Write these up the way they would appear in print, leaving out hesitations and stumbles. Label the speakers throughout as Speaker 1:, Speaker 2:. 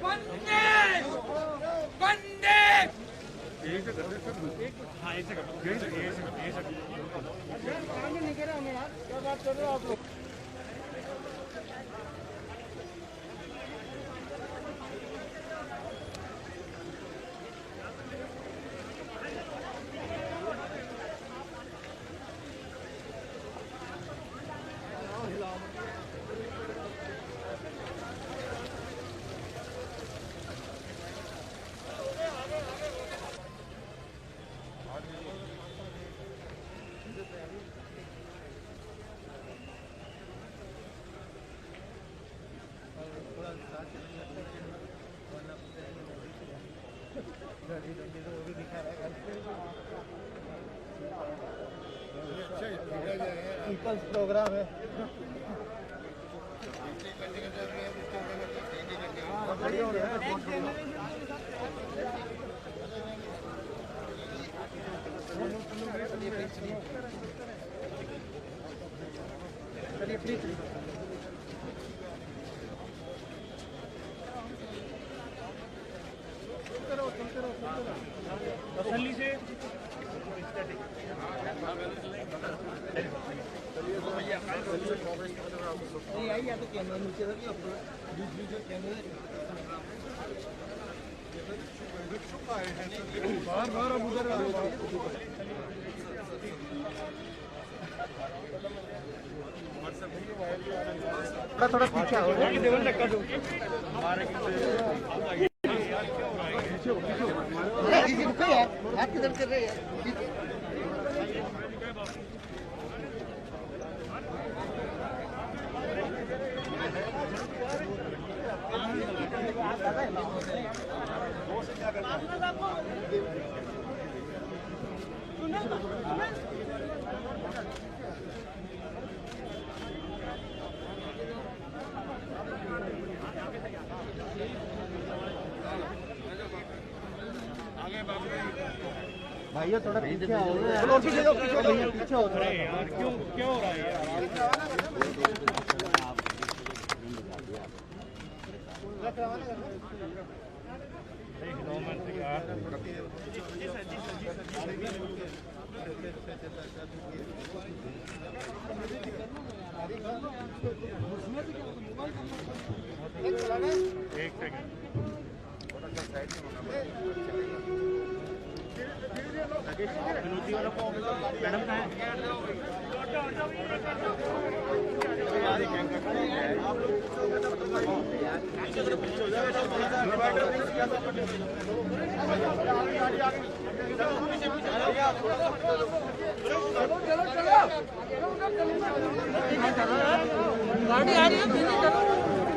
Speaker 1: वंदे वंदे हाँ ऐसे करो नहीं कह रहे हमें यार क्या बात कर रहे हो आप लोग। पीपल्स प्रोग्राम है। तसल्ली से या तो कैमरा नीचे रखिए बार बार अब उधर थोड़ा पीछे आओ आप किधर कर रहे हैं। भाइयों थोड़ा पीछे आओ पीछे हो रहा है यार क्यों हो रहा है एक सेकंड मैडम गाड़ी आ रही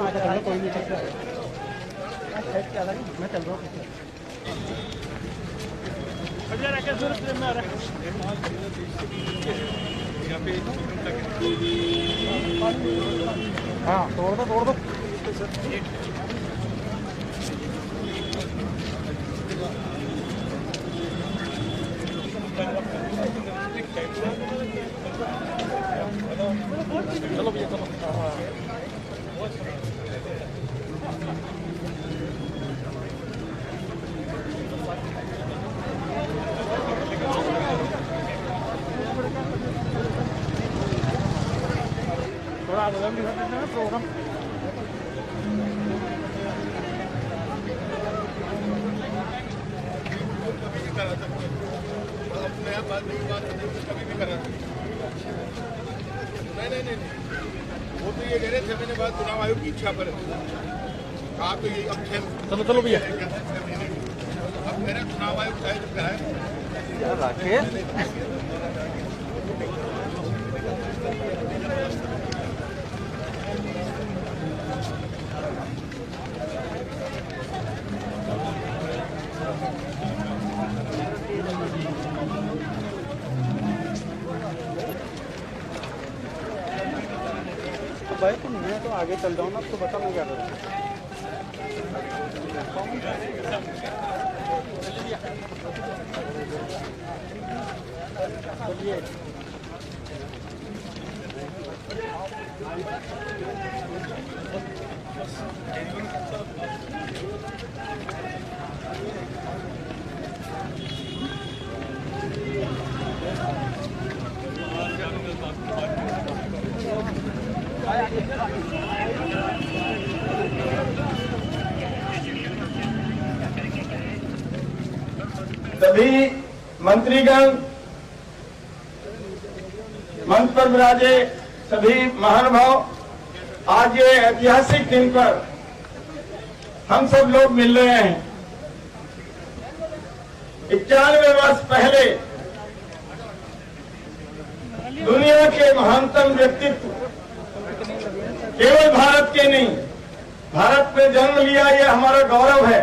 Speaker 1: कोई नहीं मैं चल रहा हूँ। हाँ तोड़ दो चलो भैया चलो। थोड़ा प्रोग्राम
Speaker 2: नहीं वो तो ये कह रहे 6 महीने बाद चुनाव आयोग की इच्छा पर कहा तो ये अब
Speaker 1: चलो भैया
Speaker 2: अब कह रहे चुनाव आयोग चाहे जब कराए
Speaker 1: भाई तो मैं तो आगे चल जाऊँ ना, तो बता मैं क्या करूँ। चलिए
Speaker 3: सभी मंत्रीगण, मंच पर विराजे सभी महानुभाव, आज ये ऐतिहासिक दिन पर हम सब लोग मिल रहे हैं। 91 वर्ष पहले दुनिया के महानतम व्यक्तित्व केवल भारत के नहीं, भारत में जन्म लिया ये हमारा गौरव है,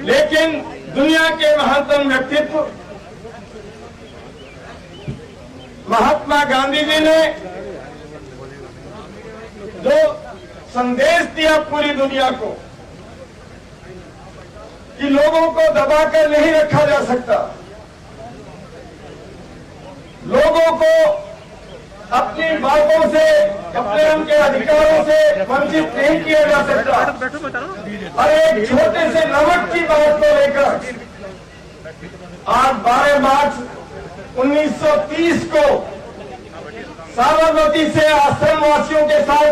Speaker 3: लेकिन दुनिया के महानतम व्यक्तित्व महात्मा गांधी जी ने जो संदेश दिया पूरी दुनिया को कि लोगों को दबाकर नहीं रखा जा सकता, लोगों को अपनी बातों से, अपने उनके अधिकारों से वंचित नहीं किया जा सकता। और एक छोटे से नमक की बात को लेकर आज 12 मार्च 1930 को साबरमती से आश्रम वासियों के साथ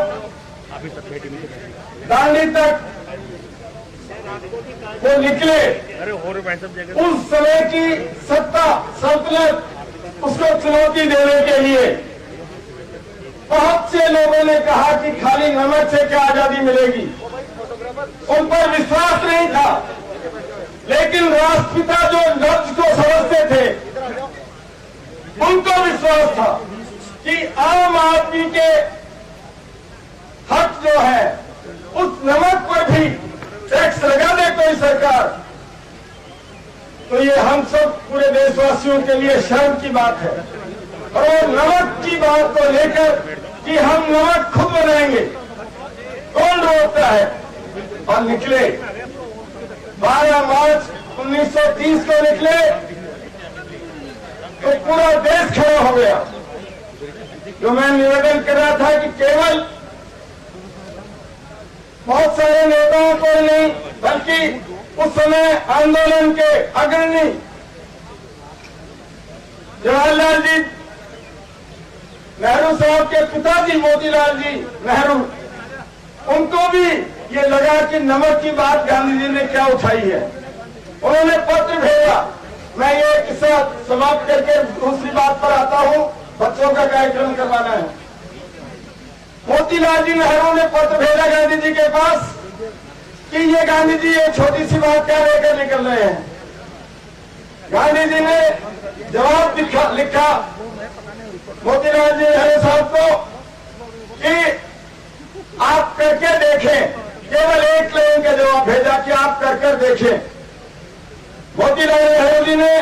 Speaker 3: दांडी तक वो निकले। उस समय की सत्ता सल्तनत उसको चुनौती देने के लिए बहुत से लोगों ने कहा कि खाली नमक से क्या आजादी मिलेगी, उन पर विश्वास नहीं था। लेकिन राष्ट्रपिता जो लफ्ज को समझते थे उनको विश्वास था कि आम आदमी के हक जो है उस नमक पर भी टैक्स लगा दे कोई सरकार, तो ये हम सब पूरे देशवासियों के लिए शर्म की बात है। और वो नमक की बात को लेकर कि हम नमक खुद बनाएंगे, कौन रोकता है? और निकले 12 मार्च 1930 को निकले तो पूरा देश खड़ा हो गया। जो मैं निवेदन कर रहा था कि केवल बहुत सारे नेताओं को नहीं बल्कि उस समय आंदोलन के अग्रणी जवाहरलाल जी नेहरू साहब के पिताजी मोतीलाल जी नेहरू, उनको भी ये लगा कि नमक की बात गांधी जी ने क्या उठाई है। उन्होंने पत्र भेजा। मैं ये किस्सा समाप्त करके दूसरी बात पर आता हूँ, बच्चों का कार्यक्रम करवाना है। मोतीलाल जी नेहरू ने पत्र भेजा गांधी जी के पास कि ये गांधी जी ये छोटी सी बात क्या लेकर निकल रहे हैं। गांधी जी ने जवाब लिखा मोतीलाल जी नेहरू साहब को कि आप करके देखें। केवल एक लाइन का जवाब भेजा कि आप कर देखें। मोतीलाल नेहरू जी ने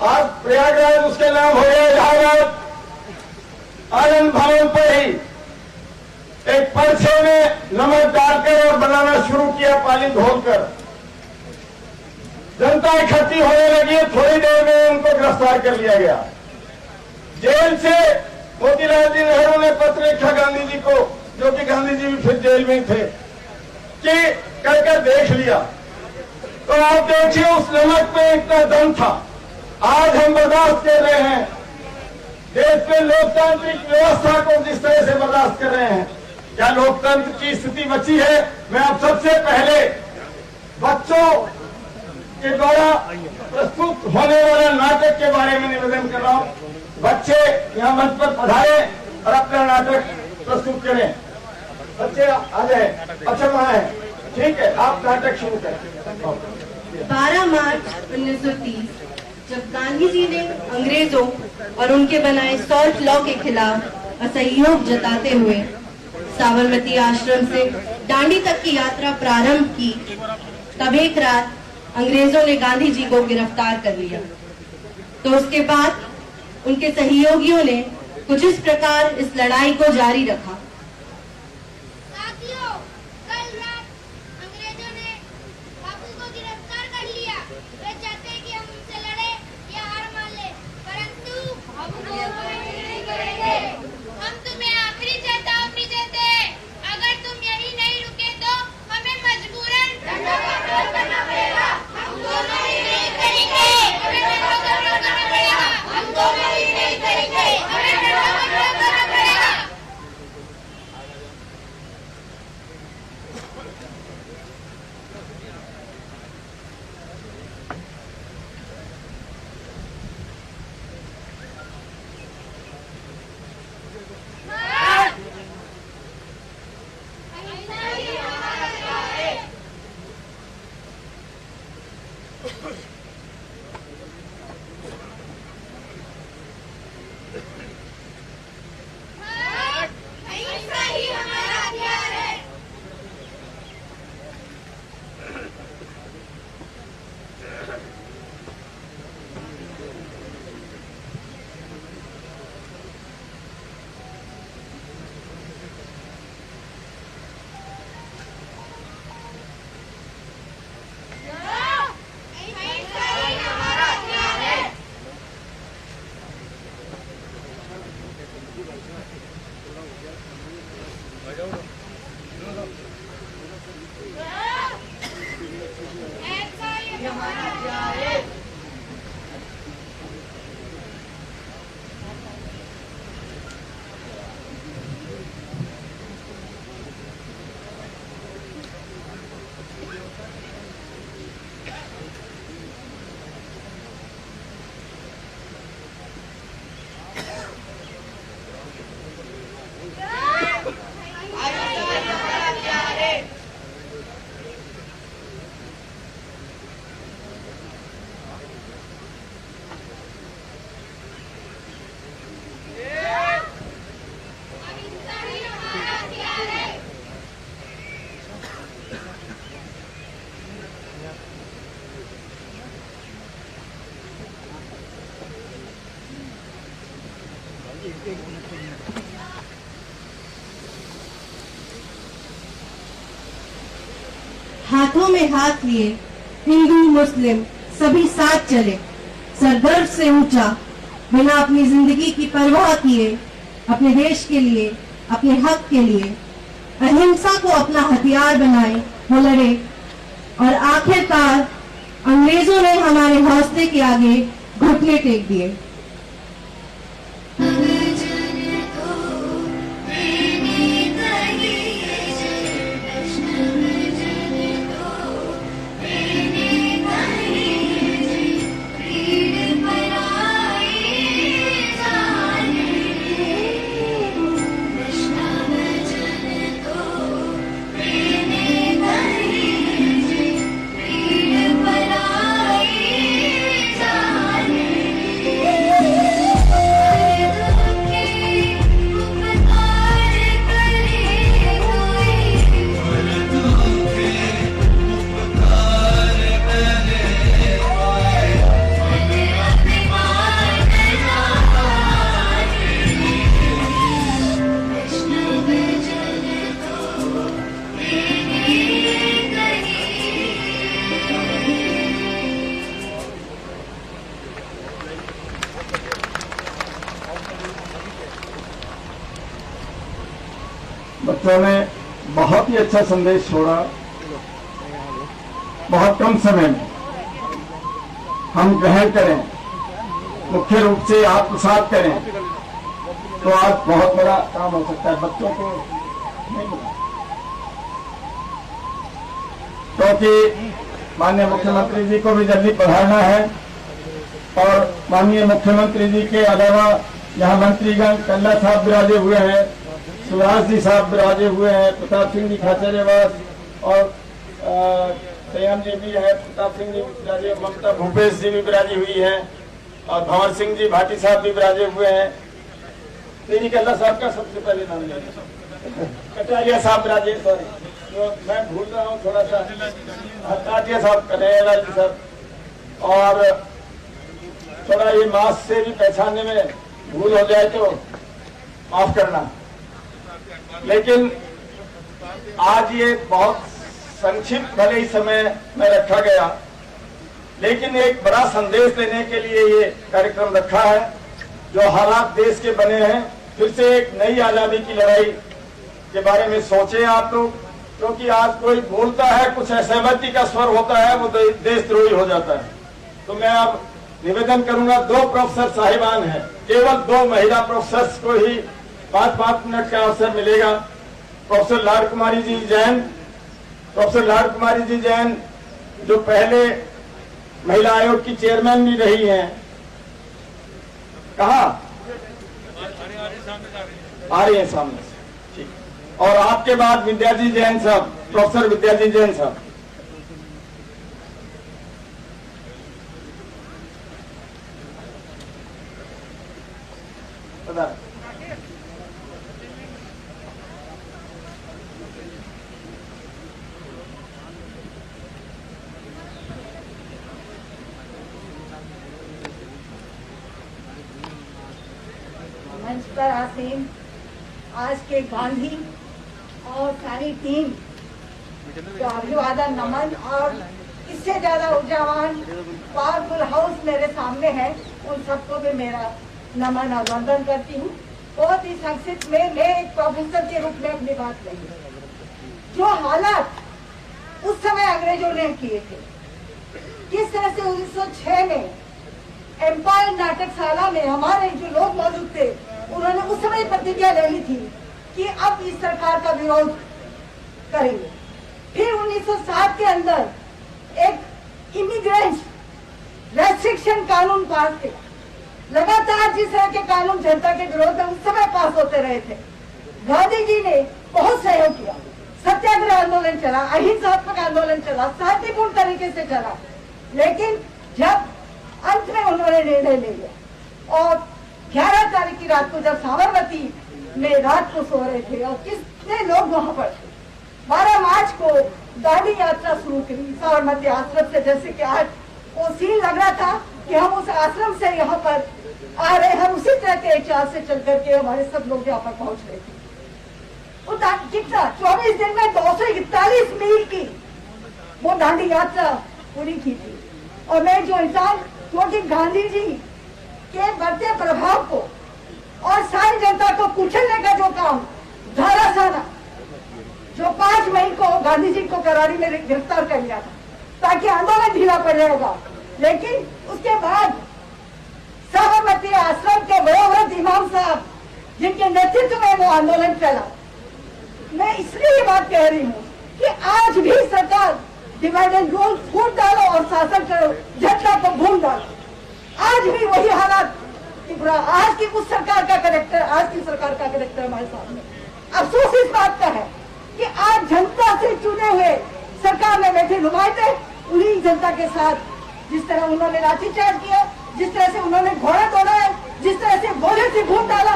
Speaker 3: आज प्रयागराज उसके नाम हो गया इलाहाबाद, आनंद भवन पर ही एक पर्चे में नमक डालकर और बनाना शुरू किया, पानी घोलकर। जनता इकट्ठी होने लगी, थोड़ी देर में उनको गिरफ्तार कर लिया गया। जेल से मोतीलाल जी नेहरू ने पत्र लिखा गांधी जी को, जो कि गांधी जी भी फिर जेल में थे, कि कर देख लिया। तो आप देखिए उस नमक में इतना दम था। आज हम बर्दाश्त कर रहे हैं, देश में लोकतांत्रिक व्यवस्था को जिस तरह से बर्दाश्त कर रहे हैं, क्या लोकतंत्र की स्थिति बची है? मैं अब सबसे पहले बच्चों के द्वारा प्रस्तुत होने वाले नाटक के बारे में निवेदन कर रहा हूं। बच्चे यहाँ मंच पर पधारे और अपना नाटक प्रस्तुत करें। बच्चे आ जाए। अच्छा वहां है, ठीक है, आप नाटक शुरू करें।
Speaker 4: 12 मार्च 1930 जब गांधी जी ने अंग्रेजों और उनके बनाए सॉल्ट लॉ के खिलाफ असहयोग जताते हुए साबरमती आश्रम से दांडी तक की यात्रा प्रारंभ की, तब एक रात अंग्रेजों ने गांधी जी को गिरफ्तार कर लिया। तो उसके बाद उनके सहयोगियों ने कुछ इस प्रकार इस लड़ाई को जारी रखा।
Speaker 5: साथियों, कल रात अंग्रेजों ने बापू को गिरफ्तार कर लिया। वे चाहते हैं कि हम उनसे लड़े या हार मान ले, परंतु हम वो नहीं करेंगे। हम तुम्हें आखिरी चेतावनी देते हैं, अगर तुम यही नहीं रुके तो हमें मजबूरन दंडों करना पड़ेगा। हम दोनों ही नहीं करेंगे, हमें दंडों करना पड़ेगा। हम दोनों ही नहीं करेंगे, हमें दंडों करना पड़ेगा। ऐसा ही हमारा प्यार है। ऐसा ही हमारा प्यार है। ऐसा ही हमारा प्यार है। ऐसा ही हमारा प्यार है।
Speaker 4: हाथों में हाथ लिए हिंदू मुस्लिम सभी साथ चले, सरदर्द से ऊंचा, बिना अपनी जिंदगी की परवाह किए, अपने देश के लिए, अपने हक के लिए अहिंसा को अपना हथियार बनाए, वो लड़े और आखिरकार अंग्रेजों ने हमारे हौसले के आगे घुटने टेक दिए।
Speaker 5: Yeah.
Speaker 3: बच्चों ने बहुत ही अच्छा संदेश छोड़ा। बहुत कम समय में हम ग्रहण करें, मुख्य रूप से आत्मसात करें, तो आज बहुत बड़ा काम हो सकता है। बच्चों को नहीं मिला, क्योंकि माननीय मुख्यमंत्री जी को भी जल्दी पढ़ाना है और माननीय मुख्यमंत्री जी के अलावा यहाँ मंत्रीगण कल्ला साहब विराजे हुए हैं, शिवराज जी साहब विराजे हुए हैं, प्रताप सिंह जी खाचरियावास और संयम जी भी है, प्रताप सिंह जी विराजे, ममता भूपेश जी भी विराजी हुई है और भंवर सिंह जी भाटी साहब भी विराजे हुए हैं। तेरी कल्ला साहब का सबसे पहले नाम लिया, कटारिया साहब विराजे, सॉरी तो मैं भूल रहा हूँ थोड़ा सा, कटारिया साहब, कन्हैयालाल जी साहब, और थोड़ा ये मास्क से भी पहचानने में भूल हो जाए तो माफ करना। लेकिन आज ये बहुत संक्षिप्त भले ही समय में रखा गया, लेकिन एक बड़ा संदेश देने के लिए ये कार्यक्रम रखा है। जो हालात देश के बने हैं, फिर से एक नई आजादी की लड़ाई के बारे में सोचे आप लोग, क्योंकि आज कोई बोलता है, कुछ असहमति का स्वर होता है, वो देशद्रोही हो जाता है। तो मैं अब निवेदन करूंगा, 2 प्रोफेसर साहिबान हैं, केवल 2 महिला प्रोफेसर को ही 5-5 मिनट का अवसर मिलेगा। प्रोफेसर लाड कुमारी जी जैन, प्रोफेसर लाड कुमारी जी जैन जो पहले महिला आयोग की चेयरमैन भी रही हैं, कहा आ रही है सामने से, ठीक। और आपके बाद विद्याजी जैन साहब, प्रोफेसर विद्याजी जैन साहब।
Speaker 6: मंच पर आसीन आज के गांधी और सारी टीम को अभिवादन नमन, और इससे ज्यादा ऊर्जावान पावरफुल हाउस मेरे सामने है, उन सबको भी मेरा नमन और वंदन करती हूँ। बहुत ही संक्षिप्त में मैं एक प्रोफेसर के रूप में अपनी बात कही। जो हालात उस समय अंग्रेजों ने किए थे, किस तरह से 1906 में एम्पायर नाटकशाला में हमारे जो लोग मौजूद थे, उन्होंने उस समय प्रतिज्ञा ले ली थी कि अब इस सरकार का विरोध करेंगे। फिर 1907 के अंदर एक इमिग्रेंट्स रेस्ट्रिक्शन कानून पास किया। लगातार जिस तरह के कानून जनता के विरोध में उस समय पास होते रहे थे, गांधी जी ने बहुत सहयोग किया। सत्याग्रह आंदोलन चला, अहिंसात्मक आंदोलन चला, शांतिपूर्ण तरीके से चला, लेकिन जब अंत में उन्होंने निर्णय ले लिया और 11 तारीख की रात को जब साबरमती में रात को सो रहे थे और कितने लोग वहां पर थे, 12 मार्च को दांडी यात्रा शुरू करी साबरमती आश्रम से। जैसे कि आज वो सीन लग रहा था कि हम उस आश्रम से यहाँ पर आ रहे हैं, उसी तरह के चाल से चल करके हमारे सब लोग यहाँ पर पहुंच रहे थे। कितना 24 दिन में 241 मील की वो दांडी यात्रा पूरी की थी। और मैं जो इंसान, क्योंकि गांधी जी के बढ़ते प्रभाव को और सारी जनता को कुचलने का जो काम धारासाना, जो 5 मई को गांधी जी को करारी में गिरफ्तार कर लिया था ताकि आंदोलन ढीला पड़ जाएगा, लेकिन उसके बाद साबरमती आश्रम के वयोवृद्ध इमाम साहब जिनके नेतृत्व में वो आंदोलन चला। मैं इसलिए ये बात कह रही हूँ कि आज भी सरकार डिवाइड एंड रूल फूट डालो और शासन करो, जनता को भूल डालो। आज भी वही हालात, आज की उस सरकार का कैरेक्टर, आज की सरकार का कैरेक्टर हमारे सामने। अफसोस इस बात का है कि आज जनता से चुने हुए सरकार में बैठे नुमाइंदे उन्हीं जनता के साथ जिस तरह उन्होंने लाठीचार्ज किया, जिस तरह से उन्होंने घोड़े दौड़ाए, जिस तरह से घोड़े से घूम डाला,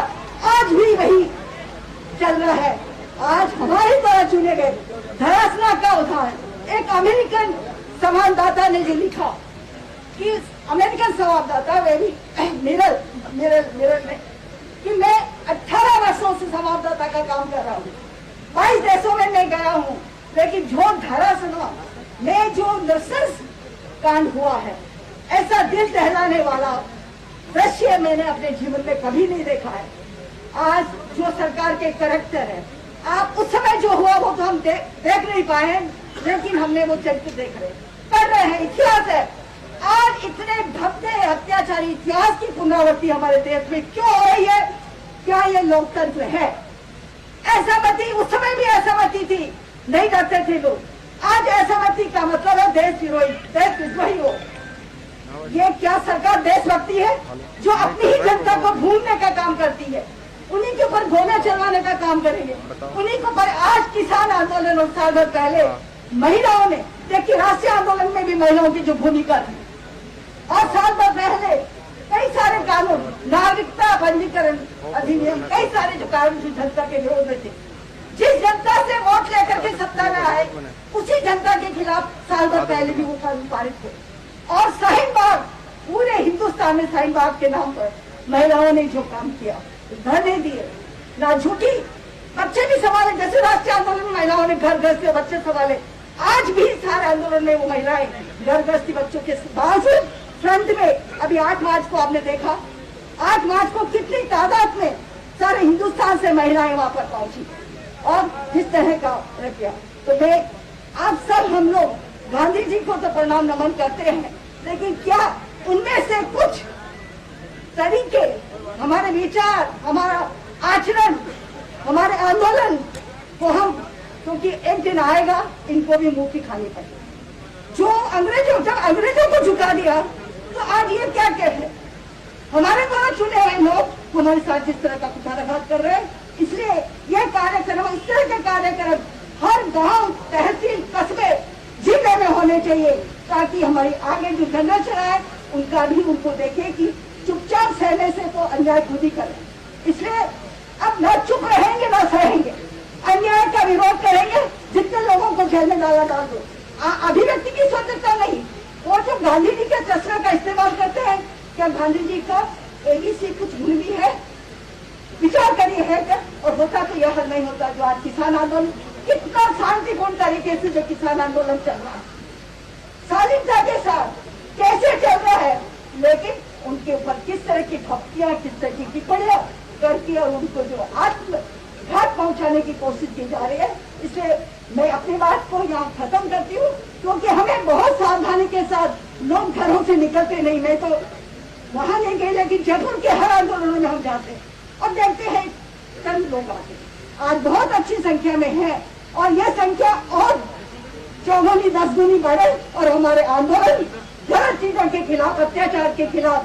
Speaker 6: आज भी वही चल रहा है। आज हमारी तरह चुने गए धरासना का उदाहरण एक अमेरिकन संवाददाता ने जो लिखा कि अमेरिकन संवाददाता वे भी मिरर में कि मैं 18 वर्षों से संवाददाता का काम कर रहा हूँ, 22 देशों में मैं गया हूँ, लेकिन जो धरासना में जो नृशंस कांड हुआ है, ऐसा दिल दहलाने वाला दृश्य मैंने अपने जीवन में कभी नहीं देखा है। आज जो सरकार के कैरेक्टर है, आप उस समय जो हुआ वो तो हम देख नहीं पाए हैं, लेकिन हमने वो चरित्र देख रहे कर रहे हैं। इतिहास है, आज इतने भद्दे अत्याचारी इतिहास की पुनरावृत्ति हमारे देश में क्यों हो रही है? क्या ये लोकतंत्र है? असहमति उस समय भी असहमति थी, नहीं डरते थे लोग। आज असहमति का मतलब है देशद्रोही हो। ये क्या सरकार देशभक्ति है जो अपनी ही जनता को भूलने का काम करती है? उन्हीं के ऊपर गोला चलवाने का काम करेंगे, उन्हीं के ऊपर। आज किसान आंदोलन और साल भर पहले महिलाओं ने, देखिए राष्ट्रीय आंदोलन में भी महिलाओं की जो भूमिका थी, और साल भर पहले कई सारे कानून, नागरिकता पंजीकरण अधिनियम, कई सारे जो कानून जो जनता के विरोध में थे, जिस जनता से वोट लेकर के सत्ता में आए उसी जनता के खिलाफ साल भर पहले भी वो कानून पारित थे। और शाहीन बाग, पूरे हिंदुस्तान में शाहीन बाग के नाम पर महिलाओं ने जो काम किया, धरने दिए, ना झूठी, बच्चे भी संभाले। जैसे राष्ट्रीय आंदोलन में महिलाओं ने घर घर से बच्चे संभाले, आज भी सारे आंदोलन में वो महिलाएं घर गृहस्थी बच्चों के बावजूद फ्रंट में। अभी 8 मार्च को आपने देखा, 8 मार्च को कितनी तादाद में सारे हिंदुस्तान से महिलाएं वहां पर पहुंची और जिस तरह का किया। तो मैं आप सब, हम लोग गांधी जी को तो प्रणाम नमन करते हैं, लेकिन क्या उनमें से कुछ तरीके, हमारे विचार, हमारा आचरण, हमारे आंदोलन को हम, क्योंकि एक दिन आएगा इनको भी मुंह की खानी पड़ेगी। जो जब अंग्रेजों को झुका दिया, तो आज ये क्या कहते हैं? हमारे द्वारा चुने हुए लोग हमारे साथ जिस तरह का कुठाराघात कर रहे हैं, इसलिए यह कार्यक्रम, इस तरह के कार्यक्रम हर गांव, तहसील, कस्बे, जिले में होने चाहिए, ताकि हमारी आगे जो जनरेशन है उनका भी उनको देखे कि चुपचाप सहने से तो अन्याय खुद ही करें। इसलिए अब न चुप रहेंगे न सहेंगे, अन्याय का विरोध करेंगे। जितने लोगों को जेल में डाल दो, अभिव्यक्ति की स्वतंत्रता नहीं। वो जो गांधी जी के चश्मे का इस्तेमाल करते हैं, क्या गांधी जी का ABC कुछ भूल भी है? विचार करिए है क्या? और होता तो यह हल नहीं होता। जो आज किसान आंदोलन कितना शांतिपूर्ण तरीके से जो किसान आंदोलन चल रहा है, शालीनता के साथ कैसे चल रहा है, लेकिन उनके ऊपर किस तरह की धमकियां, किस तरह की टिप्पणियां करती है और उनको जो आत्मघात पहुंचाने की कोशिश की जा रही है। इसलिए मैं अपनी बात को यहाँ खत्म करती हूँ, क्योंकि हमें बहुत सावधानी के साथ लोग घरों से निकलते नहीं। मैं तो वहां नहीं गई, लेकिन जयपुर के हर आंदोलनों में हम जाते हैं और देखते हैं चंद लोग आते। आज बहुत अच्छी संख्या में है और यह संख्या और चौगुनी 10 गुनी बढ़े और हमारे आंदोलन गलत चीजों के खिलाफ, अत्याचार के खिलाफ,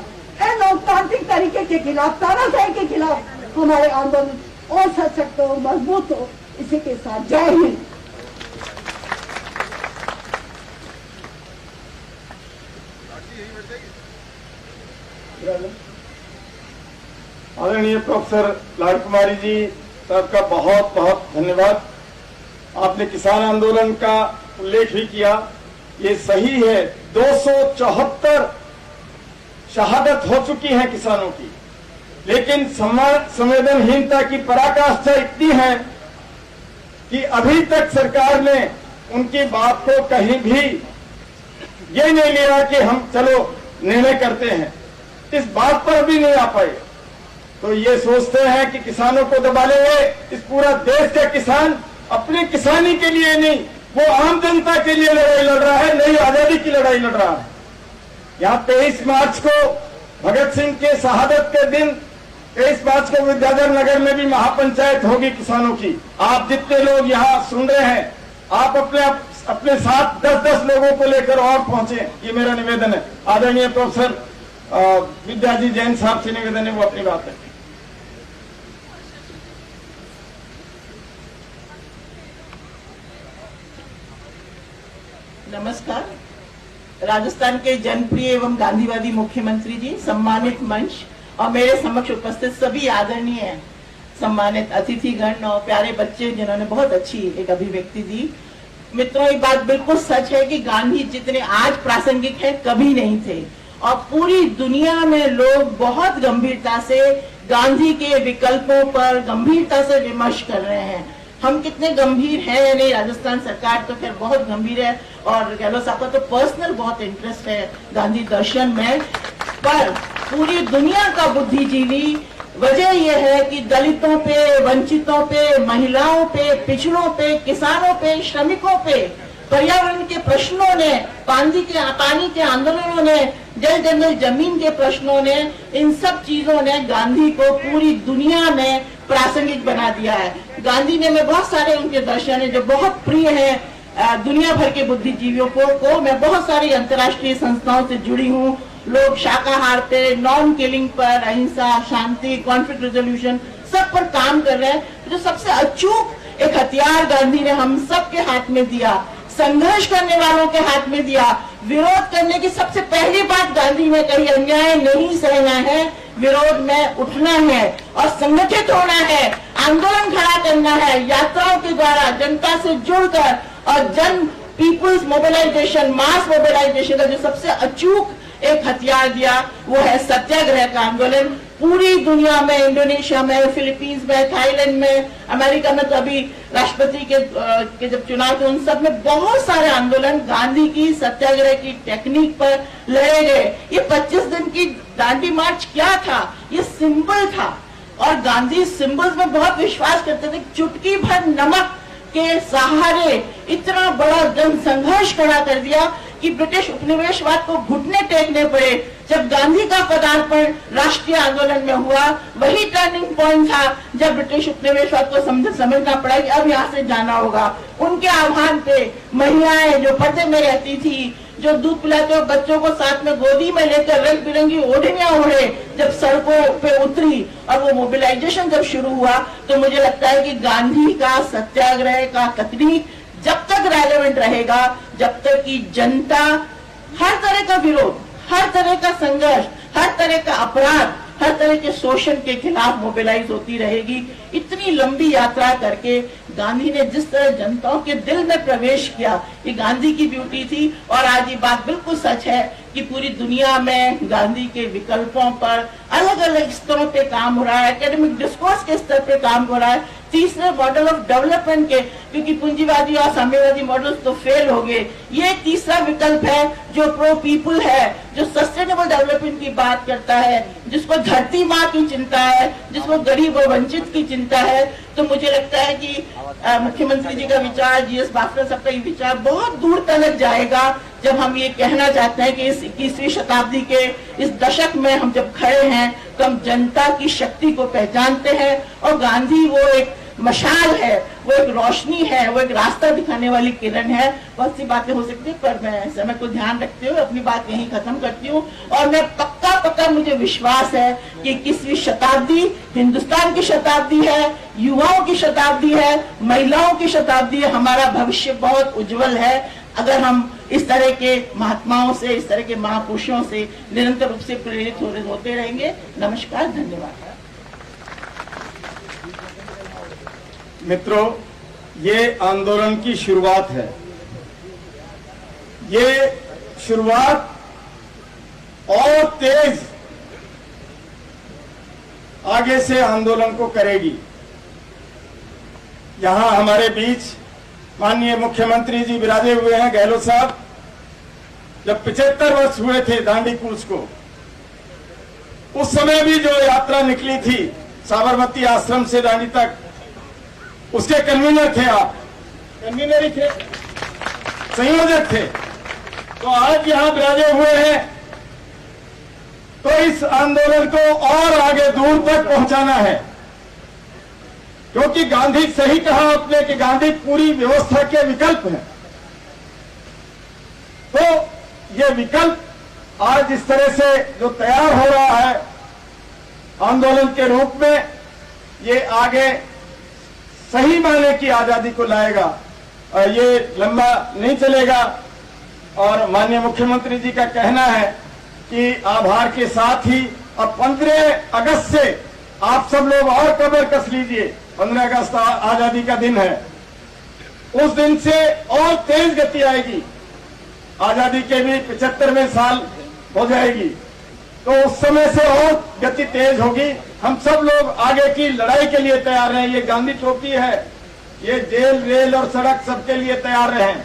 Speaker 6: लोकतांत्रिक तरीके के खिलाफ, तानाशाही के खिलाफ हमारे आंदोलन और सशक्त हो, मजबूत हो। इसी के साथ जय हिंद।
Speaker 3: आदरणीय प्रोफेसर लाल कुमारी जी साहब का बहुत बहुत धन्यवाद। आपने किसान आंदोलन का उल्लेख भी किया, ये सही है। 274 शहादत हो चुकी है किसानों की, लेकिन संवेदनहीनता की पराकाष्ठा इतनी है कि अभी तक सरकार ने उनकी बात को कहीं भी ये नहीं लिया कि हम चलो निर्णय करते हैं, इस बात पर भी नहीं आ पाए। तो ये सोचते हैं कि किसानों को दबा लेंगे। इस पूरा देश का किसान अपनी किसानी के लिए नहीं, वो आम जनता के लिए लड़ाई लड़ रहा है, नई आजादी की लड़ाई लड़ रहा है। यहाँ 23 मार्च को भगत सिंह के शहादत के दिन 23 मार्च को विद्याधर नगर में भी महापंचायत होगी किसानों की। आप जितने लोग यहाँ सुन रहे हैं, आप अपने साथ 10-10 लोगों को लेकर और पहुंचे, ये मेरा निवेदन है। आदरणीय प्रोफेसर विद्याजी जैन साहब से निवेदन है, वो अपनी बात है।
Speaker 7: नमस्कार। राजस्थान के जनप्रिय एवं गांधीवादी मुख्यमंत्री जी, सम्मानित मंच और मेरे समक्ष उपस्थित सभी आदरणीय सम्मानित अतिथिगण और प्यारे बच्चे जिन्होंने बहुत अच्छी एक अभिव्यक्ति दी। मित्रों, ये बात बिल्कुल सच है कि गांधी जितने आज प्रासंगिक है कभी नहीं थे और पूरी दुनिया में लोग बहुत गंभीरता से गांधी के विकल्पों पर गंभीरता से विमर्श कर रहे हैं। हम कितने गंभीर हैं या नहीं, राजस्थान सरकार तो खैर बहुत गंभीर है और गहलोत साहब का तो पर्सनल बहुत इंटरेस्ट है गांधी दर्शन में, पर पूरी दुनिया का बुद्धिजीवी वजह यह है कि दलितों पे, वंचितों पे, महिलाओं पे, पिछड़ों पे, किसानों पे, श्रमिकों पे, पर्यावरण के प्रश्नों ने, पानी के आंदोलनों ने, जल जंगल जमीन के प्रश्नों ने, इन सब चीजों ने गांधी को पूरी दुनिया में प्रासंगिक बना दिया है। गांधी ने मैं बहुत सारे उनके दर्शन है जो बहुत प्रिय है दुनिया भर के बुद्धिजीवियों को मैं बहुत सारी अंतर्राष्ट्रीय संस्थाओं से जुड़ी हूँ। लोग शाकाहार पे, नॉन किलिंग पर, अहिंसा, शांति, कॉन्फ्लिक्ट रेजोल्यूशन सब पर काम कर रहे हैं। जो सबसे अचूक एक हथियार गांधी ने हम सब के हाथ में दिया, संघर्ष करने वालों के हाथ में दिया। विरोध करने की सबसे पहली बात गांधी ने कही, अन्याय नहीं सहना है, विरोध में उठना है और संगठित होना है, आंदोलन खड़ा करना है, यात्राओं के द्वारा जनता से जुड़कर, और जन पीपुल्स मोबिलाइजेशन, मास मोबिलाइजेशन का जो सबसे अचूक एक हथियार दिया वो है सत्याग्रह का आंदोलन। पूरी दुनिया में, इंडोनेशिया में, फिलीपींस में, थाईलैंड में, अमेरिका में तो अभी राष्ट्रपति के जब चुनाव थे उन सब में बहुत सारे आंदोलन गांधी की सत्याग्रह की टेक्निक पर लड़े गए। ये 25 दिन की दांडी मार्च क्या था? ये सिंबल था, और गांधी सिंबल्स में बहुत विश्वास करते थे। चुटकी भर नमक के सहारे इतना बड़ा जन संघर्ष खड़ा कर दिया कि ब्रिटिश उपनिवेशवाद को घुटने टेकने पड़े। जब गांधी का पदार्पण राष्ट्रीय आंदोलन में हुआ, वही टर्निंग पॉइंट था जब ब्रिटिश उपनिवेशवाद को समझना पड़ा कि अब यहाँ से जाना होगा। उनके आह्वान पे महिलाएं जो पर्दे में रहती थी, जो दूध पिलाते हुए बच्चों को साथ में गोदी में लेकर रंग बिरंगी ओढ़नियां ओढ़े, जब सड़कों पे उतरी और वो मोबिलाइजेशन जब शुरू हुआ, तो मुझे लगता है कि गांधी का सत्याग्रह का तकनीक जब तक रेलेवेंट रहेगा, जब तक कि जनता हर तरह का विरोध, हर तरह का संघर्ष, हर तरह का अपराध, हर तरह के शोषण के खिलाफ मोबिलाइज होती रहेगी। इतनी लंबी यात्रा करके गांधी ने जिस तरह जनताओं के दिल में प्रवेश किया, ये गांधी की ब्यूटी थी। और आज ये बात बिल्कुल सच है कि पूरी दुनिया में गांधी के विकल्पों पर अलग अलग स्तरों पे काम हो रहा है, एकेडमिक डिस्कोर्स के स्तर पे काम हो रहा है। तीसरे मॉडल ऑफ डेवलपमेंट के, क्योंकि पूंजीवादी और साम्यवादी मॉडल्स तो फेल हो गए, ये तीसरा विकल्प है जो प्रो पीपुल है, जो सस्टेनेबल डेवलपमेंट की बात करता है, जिसको धरती माँ की चिंता है, जिसको गरीब और वंचित की चिंता है। तो मुझे लगता है कि मुख्यमंत्री जी का विचार, जीएस बाफना साहब का ये विचार बहुत दूर तक जाएगा जब हम ये कहना चाहते हैं कि इस 21वीं शताब्दी के इस दशक में हम जब खड़े हैं तो हम जनता की शक्ति को पहचानते हैं। और गांधी वो एक मशाल है, वो एक रोशनी है, वो एक रास्ता दिखाने वाली किरण है। बहुत सी बातें हो सकती है, पर मैं समय को ध्यान रखते हुए अपनी बात यहीं खत्म करती हूँ। और मैं पक्का मुझे विश्वास है कि 21वीं शताब्दी हिंदुस्तान की शताब्दी है, युवाओं की शताब्दी है, महिलाओं की शताब्दी है। हमारा भविष्य बहुत उज्जवल है अगर हम इस तरह के महात्माओं से, इस तरह के महापुरुषों से निरंतर रूप से प्रेरित होते रहेंगे। नमस्कार, धन्यवाद।
Speaker 3: मित्रों, ये आंदोलन की शुरुआत है। ये शुरुआत और तेज आगे से आंदोलन को करेगी। यहां हमारे बीच माननीय मुख्यमंत्री जी विराजे हुए हैं, गहलोत साहब। जब 75 वर्ष हुए थे दांडी कूच को, उस समय भी जो यात्रा निकली थी साबरमती आश्रम से दांडी तक, उसके कन्वीनर थे आप, कन्वीनर ही थे, संयोजक थे। तो आज यहां विराजे हुए हैं, तो इस आंदोलन को और आगे दूर तक पहुंचाना है, क्योंकि गांधी सही कहा आपने कि गांधी पूरी व्यवस्था के विकल्प हैं। तो ये विकल्प आज इस तरह से जो तैयार हो रहा है आंदोलन के रूप में, ये आगे सही मायने की आजादी को लाएगा और ये लंबा नहीं चलेगा। और माननीय मुख्यमंत्री जी का कहना है कि आभार के साथ ही अब 15 अगस्त से आप सब लोग और कमर कस लीजिए। 15 अगस्त आजादी का दिन है, उस दिन से और तेज गति आएगी, आजादी के भी 75वें साल हो जाएगी, तो उस समय से और गति तेज होगी। हम सब लोग आगे की लड़ाई के लिए तैयार हैं। ये गांधी टोपी है, ये जेल, रेल और सड़क सबके लिए तैयार रहें।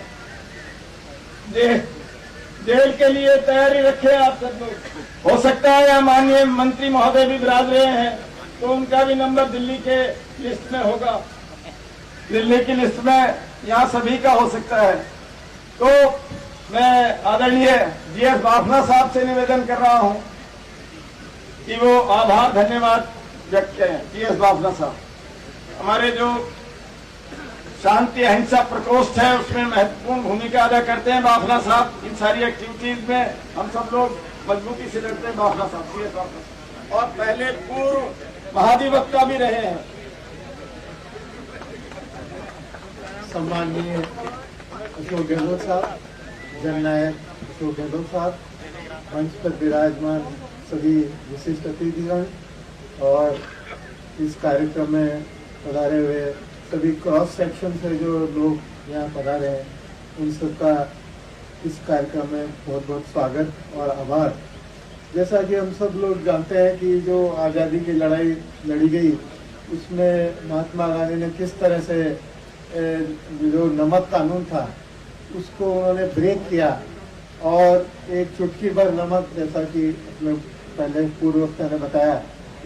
Speaker 3: जेल के लिए तैयारी रखें आप सब लोग। हो सकता है यहाँ माननीय मंत्री महोदय भी विराज रहे हैं, तो उनका भी नंबर दिल्ली के लिस्ट में होगा, दिल्ली की लिस्ट में यहाँ सभी का हो सकता है। तो मैं आदरणीय जीएस बाफना साहब से निवेदन कर रहा हूँ कि वो आभार धन्यवाद व्यक्त करें। जीएस बाफना साहब हमारे जो शांति अहिंसा प्रकोष्ठ है उसमें महत्वपूर्ण भूमिका अदा करते हैं बाफना साहब। इन सारी एक्टिविटीज में हम सब लोग मजबूती से लड़ते हैं बाफना साहब, जीएस बाफना साहब, और पहले पूर्व महाधिवक्ता भी रहे हैं।
Speaker 1: सम्माननीय अशोक गहलोत साहब, जननायक अशोक गहलोत साहब, मंच पर विराजमान सभी विशिष्ट अतिथिगण और इस कार्यक्रम में पधारे हुए सभी क्रॉस सेक्शन से जो लोग यहाँ पधारे हैं, उन सबका इस कार्यक्रम में बहुत बहुत स्वागत और आभार। जैसा कि हम सब लोग जानते हैं कि जो आज़ादी की लड़ाई लड़ी गई उसमें महात्मा गांधी ने किस तरह से जो नमक कानून था उसको उन्होंने ब्रेक किया और एक चुटकी भर नमक, जैसा कि अपने पहले पूर्ववक्ता ने बताया,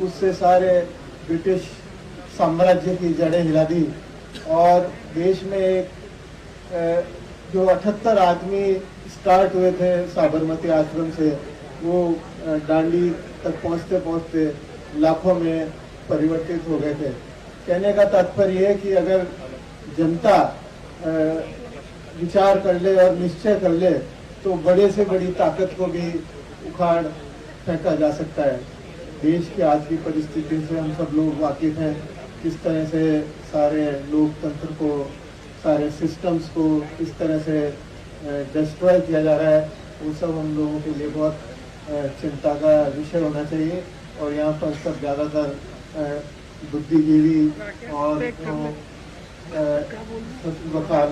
Speaker 1: उससे सारे ब्रिटिश साम्राज्य की जड़ें हिला दी और देश में एक जो 78 आदमी स्टार्ट हुए थे साबरमती आश्रम से, वो दांडी तक पहुंचते पहुंचते लाखों में परिवर्तित हो गए थे। कहने का तात्पर्य है कि अगर जनता विचार कर ले और निश्चय कर ले तो बड़े से बड़ी ताकत को भी उखाड़ फेंका जा सकता है। देश की आज की परिस्थिति से हम सब लोग वाकिफ हैं, किस तरह से सारे लोकतंत्र को, सारे सिस्टम्स को किस तरह से डिस्ट्रॉय किया जा रहा है, वो सब हम लोगों के लिए बहुत चिंता का विषय होना चाहिए। और यहाँ पर सब ज़्यादातर बुद्धिजीवी और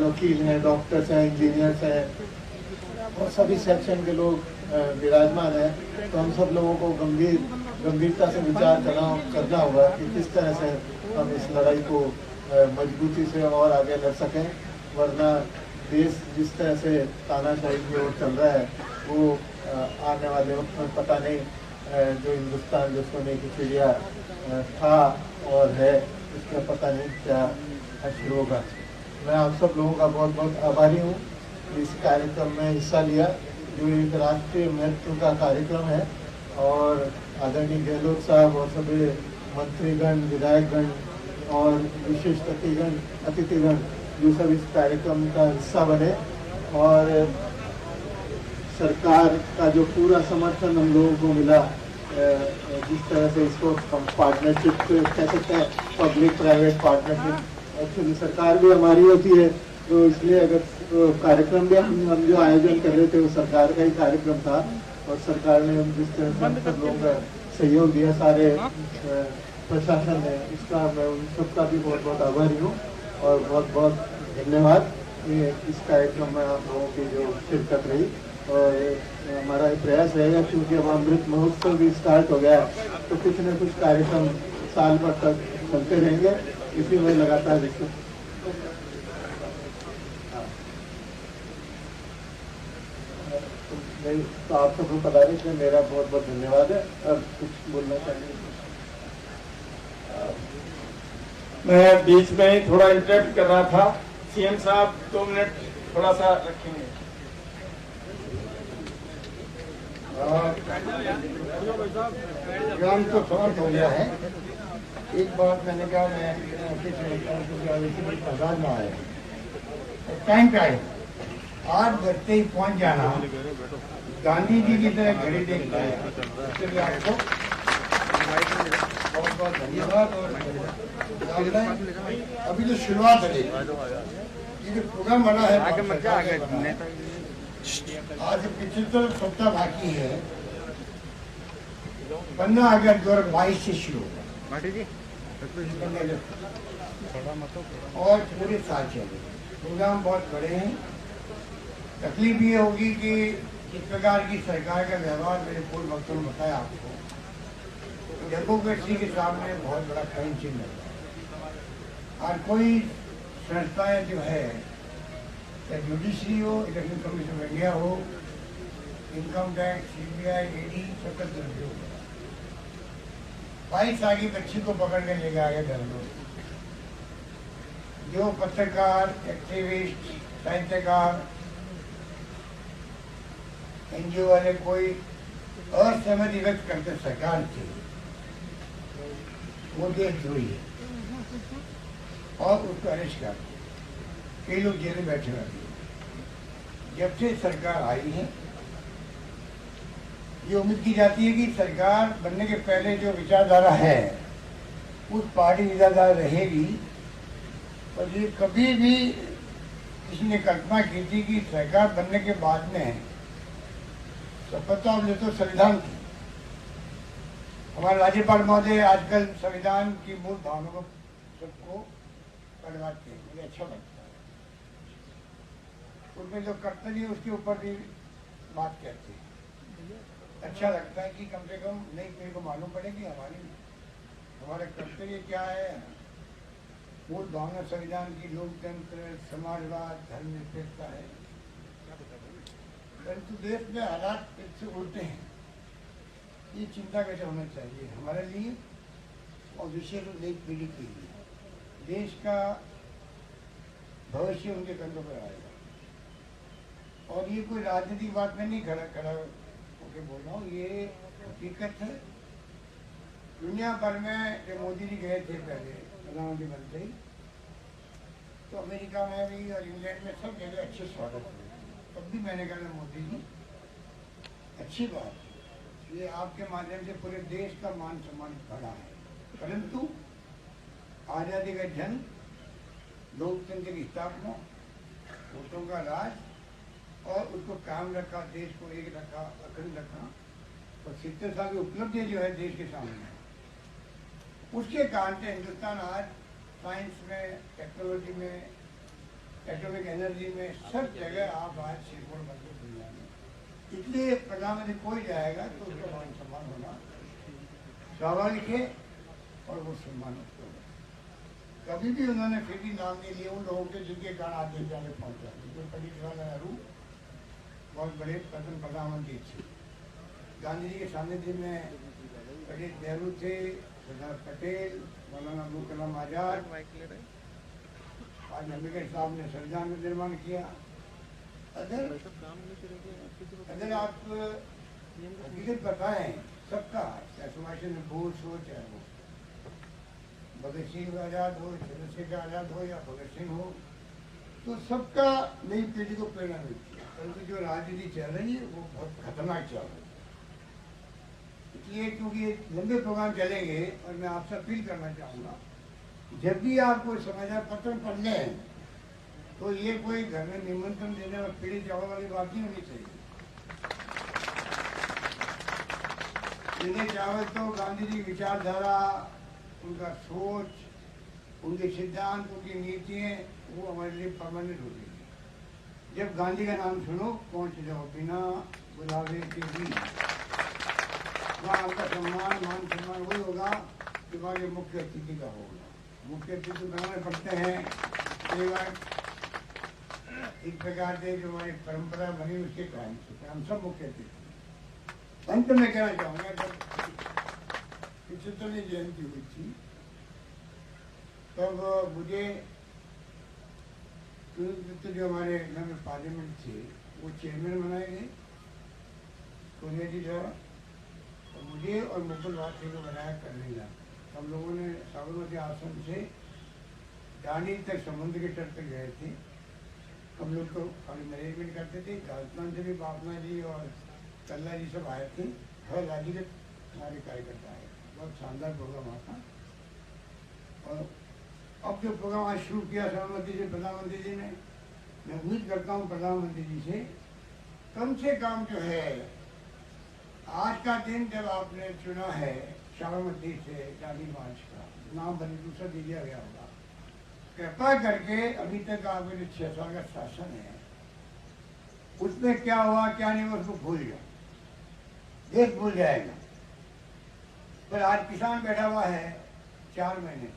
Speaker 1: वकील हैं, डॉक्टर्स हैं, इंजीनियर्स हैं और सभी सेक्शन के लोग विराजमान हैं। तो हम सब लोगों को गंभीरता से विचार करना होगा कि किस तरह से हम इस लड़ाई को मजबूती से और आगे लड़ सकें, वरना देश जिस तरह से तानाशाही की ओर चल रहा है वो आने वाले वक्त में पता नहीं जो हिंदुस्तान जो सोने की चिड़िया था और है उसका पता नहीं क्या शुरू होगा। मैं आप सब लोगों का बहुत बहुत आभारी हूँ इस कार्यक्रम में हिस्सा लिया, जो एक राष्ट्रीय महत्व का कार्यक्रम है। और आदरणीय गहलोत साहब और सभी मंत्रीगण, विधायकगण और विशिष्ट अतिथिगण जो सब इस कार्यक्रम का हिस्सा बने और सरकार का जो पूरा समर्थन हम लोगों को मिला, जिस तरह से इसको हम पार्टनरशिप कह सकते हैं, पब्लिक प्राइवेट पार्टनरशिप। एक्चुअली सरकार भी हमारी होती है, तो इसलिए अगर कार्यक्रम भी हम जो आयोजन कर रहे थे वो सरकार का ही कार्यक्रम था और सरकार ने जिस तरह से सब लोगों का सहयोग दिया, सारे प्रशासन ने, इसका मैं उन सबका भी बहुत बहुत आभारी हूँ और बहुत बहुत धन्यवाद। ये इस कार्यक्रम में आप लोगों की जो शिरकत रही और हमारा प्रयास रहेगा, क्योंकि अब अमृत महोत्सव भी स्टार्ट हो गया है तो कुछ न कुछ कार्यक्रम साल भर तक चलते रहेंगे, इसी में लगातार तो आप सबको पधारने के लिए मेरा बहुत बहुत धन्यवाद है। अब कुछ बोलना चाहिए
Speaker 3: मैं बीच में ही थोड़ा इंटरप्ट कर रहा था। सीएम साहब 2 मिनट थोड़ा सा रखेंगे।
Speaker 1: काम तो समाप्त हो गया है। एक बात मैंने कहा, मैं आजाद में आया टाइम पे आए, 8 बजते ही पहुंच जाना, गांधी जी की तरह घड़ी देख पाए, इसके लिए आपको बहुत बहुत धन्यवाद। और अभी जो शुरुआत है, ये जो प्रोग्राम बना है, आज 75 सप्ताह बाकी है, 15 अगस्त 2022 से शुरू होगा और पूरे साल चलेगा। प्रोग्राम बहुत बड़े हैं। तकलीफ ये होगी कि इस प्रकार की सरकार का व्यवहार मेरे पूर्व वक्तों ने बताया आपको, डेमोक्रेसी के सामने बहुत बड़ा खड़े चिन्ह है। और कोई संस्थाएं जो है, चाहे जुडिशरी हो, इलेक्शन कमीशन ऑफ इंडिया हो, इनकम टैक्स, CBI, ED, सबका दुरुपयोग।
Speaker 8: 22 साल की बच्ची को पकड़ के ले गया घर में। जो पत्रकार, एक्टिविस्ट, साहित्यकार, एनजीओ वाले कोई असहमति व्यक्त करते सरकार से, वो देशद्रोही है और उसको अरेस्ट कर कई लोग जेल में बैठे रहते हैं। जब से सरकार आई है, ये उम्मीद की जाती है कि सरकार बनने के पहले जो विचारधारा है उस पार्टी विचारधारा रहेगी, और ये कभी भी किसी ने कल्पना की थी कि सरकार बनने के बाद में शपथ ले तो संविधान की। हमारे राज्यपाल महोदय आजकल संविधान की मूल भावनाओं को सबको पढ़वाते हैं, मुझे अच्छा लगता है। उनमें जो कर्तव्य उसके ऊपर भी बात कहते हैं। अच्छा लगता है कि कम से कम नई पीढ़ी को मालूम पड़ेगी हमारा कर्तव्य क्या है। मूल भावना संविधान की लोकतंत्र, समाजवाद, धर्मनिरपेक्षता है, परंतु देश में हालात इससे उल्टे हैं। ये चिंता कैसे होना चाहिए हमारे लिए और विशेष रूप नई पीढ़ी के लिए। देश का भविष्य उनके कंधों पर आएगा, और ये कोई राजनीतिक बात में नहीं खड़ा होकर बोल रहा हूँ, ये हकीकत है। दुनिया भर में जब मोदी जी गए थे पहले प्रधानमंत्री बनते ही, तो अमेरिका में भी और इंग्लैंड में सब जगह अच्छे स्वागत हुए। तब भी मैंने कहा मोदी जी अच्छी बात, ये आपके माध्यम से पूरे देश का मान सम्मान बढ़ा है, परंतु आज़ादी का जंग, लोकतंत्र की स्थापना, वोटों का राज और उसको कायम रखा, देश को एक रखा, अखंड रखा, और 70 साल की उपलब्धि जो है देश के सामने, उसके कारण से हिंदुस्तान आज साइंस में, टेक्नोलॉजी में, एटॉमिक एनर्जी में सब जगह आप आज सिरमौर बनते दुनिया में। इसलिए प्रधानमंत्री कोई जाएगा तो उसका मान सम्मान होना स्वाभाविक है, और वो सम्मान होगा। कभी भी उन्होंने फिर भी नाम नहीं लिया उन लोगों के जिनके कारण आज देश जाने पहुंचा। जो पंडित जवाहरलाल नेहरू बहुत बड़े प्रथम प्रधानमंत्री थे। गांधी जी के सानिध्य में पंडित नेहरू थे, सरदार पटेल, मौलाना अबुल कलाम आजाद, आज अम्बेडकर साहब ने संविधान का निर्माण किया। अगर आप हकीकत बताएं सबका, चाहे सुभाष चंद्र बोस हो, चाहे वो भगत सिंह आजाद हो, चंद्रशेखर आजाद हो या भगत सिंह हो, तो सबका नई पीढ़ी को प्रेरणा मिलती है। परंतु जो राजनीति चल रही है वो बहुत खतरनाक चल रही है। इसलिए क्योंकि लंबे प्रोग्राम चलेंगे, और मैं आपसे अपील करना चाहूँगा, जब भी आप कोई समाचार पत्र पढ़ लें तो ये कोई घर में निमंत्रण देने और पीढ़ी चावल वाली बात नहीं होनी चाहिए। पीढ़ी चावल तो गांधी जी की विचारधारा, उनका सोच, उनके सिद्धांत, उनकी नीतियाँ, वो हमारे लिए परमानेंट हो गई। जब गांधी का नाम सुनो पहुँच जाओ बिना बुलावे के भी, वहाँ आपका सम्मान, मान सम्मान वही होगा कि वहाँ के मुख्य अतिथि का होगा। मुख्य अतिथि बनाने पड़ते हैं कई बार एक प्रकार से जो हमारी परंपरा बनी उसके कारण से हम सब मुख्य अतिथि। अंत में कहना चाहूँगा, जब 75वीं जयंती हुई थी तब मुझे जो हमारे मेंबर पार्लियामेंट थे वो चेयरमैन बनाए गए सोनिया जी द्वारा, और मुझे और मुकुल वासी को बनाया करने लगा। हम लोगों ने साबरमती आश्रम से दानी तक समुद्र के तट तक गए थे। हम लोग तो खाली मैनेजमेंट करते थे। राजस्थान से भी बापना जी और कल्ला जी सब आए थे, हर राज्य के हमारे कार्यकर्ता आए। बहुत शानदार प्रोग्राम था। और अब जो प्रोग्राम आज शुरू किया सहमति से प्रधानमंत्री जी ने, मैं उम्मीद करता हूँ प्रधानमंत्री जी से कम जो है आज का दिन जब आपने चुना है साबरमती से गांधी मार्च का नाम बने दूसरा दे दिया गया होगा, कृपा करके अभी तक आपके जो 6 साल का शासन है उसमें क्या हुआ क्या नहीं हुआ उसको भूल जाओ, देश भूल जाएगा। पर आज किसान बैठा हुआ है 4 महीने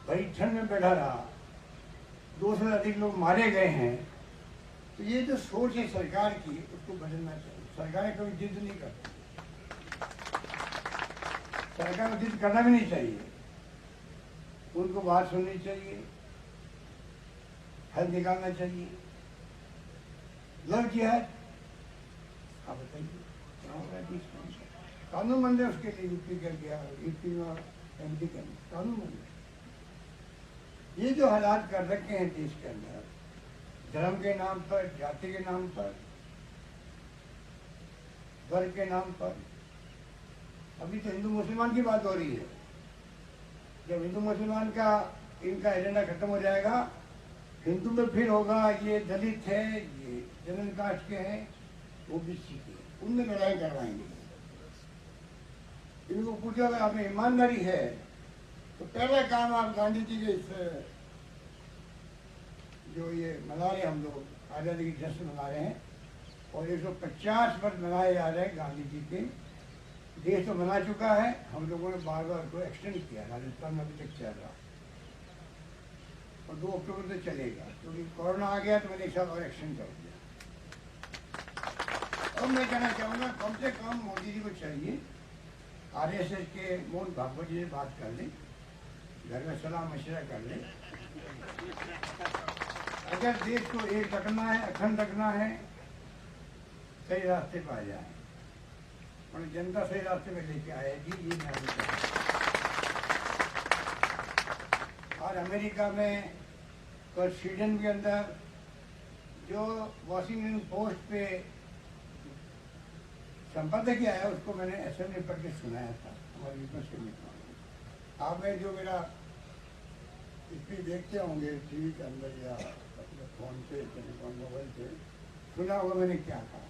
Speaker 8: बड़ी ठंड में बैठा रहा, 200 से अधिक लोग मारे गए हैं। तो ये जो सोच है सरकार की उसको बदलना चाहिए। सरकारें कभी जिद नहीं करती, सरकार को जिद करना भी नहीं चाहिए, उनको बात सुननी चाहिए, हल निकालना चाहिए। लव जिहाद आप बताइए कानून बन रहे उसके लिए यूपी कर गया, यूपी और एमपी कर कानून बन रहे। ये जो हालात कर रखे हैं देश के अंदर, धर्म के नाम पर, जाति के नाम पर, वर्ग के नाम पर, अभी तो हिंदू मुसलमान की बात हो रही है। जब हिंदू मुसलमान का इनका एजेंडा खत्म हो जाएगा, हिंदू में फिर होगा ये दलित है, ये जनरल कास्ट के हैं, ओबीसी के, उनमें लड़ाई करवाएंगे। इनको पूछो अगर आप में ईमानदारी है तो पहला काम आप गांधी जी के इस जो ये मना रहे हम लोग आज़ादी की जश्न मना रहे हैं और 150 वर्ष मनाए जा रहे हैं गांधी जी के। देश तो मना चुका है, हम लोगों ने बार बार को एक्सटेंड किया, राजस्थान में अभी तक चल रहा और 2 अक्टूबर से चलेगा, क्योंकि कोरोना आ गया तो मैंने एक साल और एक्सटेंड कर दिया। अब मैं कहना चाहूँगा कम से कम मोदी जी को चाहिए आरएसएस के मोहन भागवत जी से बात कर लें, घर में सलाह मशवरा कर लें। अगर देश को एक रखना है, अखंड रखना है, सही रास्ते पर आ जाए और जनता सही रास्ते में लेके आएगी, ये मैं और अमेरिका में और स्वीडन के अंदर जो वॉशिंगटन पोस्ट पे संपादक आया उसको मैंने असेंबली पढ़ के सुनाया था हमारे विपक्ष के मित्रों। आप में जो मेरा इसमें देखते होंगे टीवी के अंदर या अपने फोन पे, टेलीफोन, मोबाइल पे सुना होगा मैंने क्या कहा।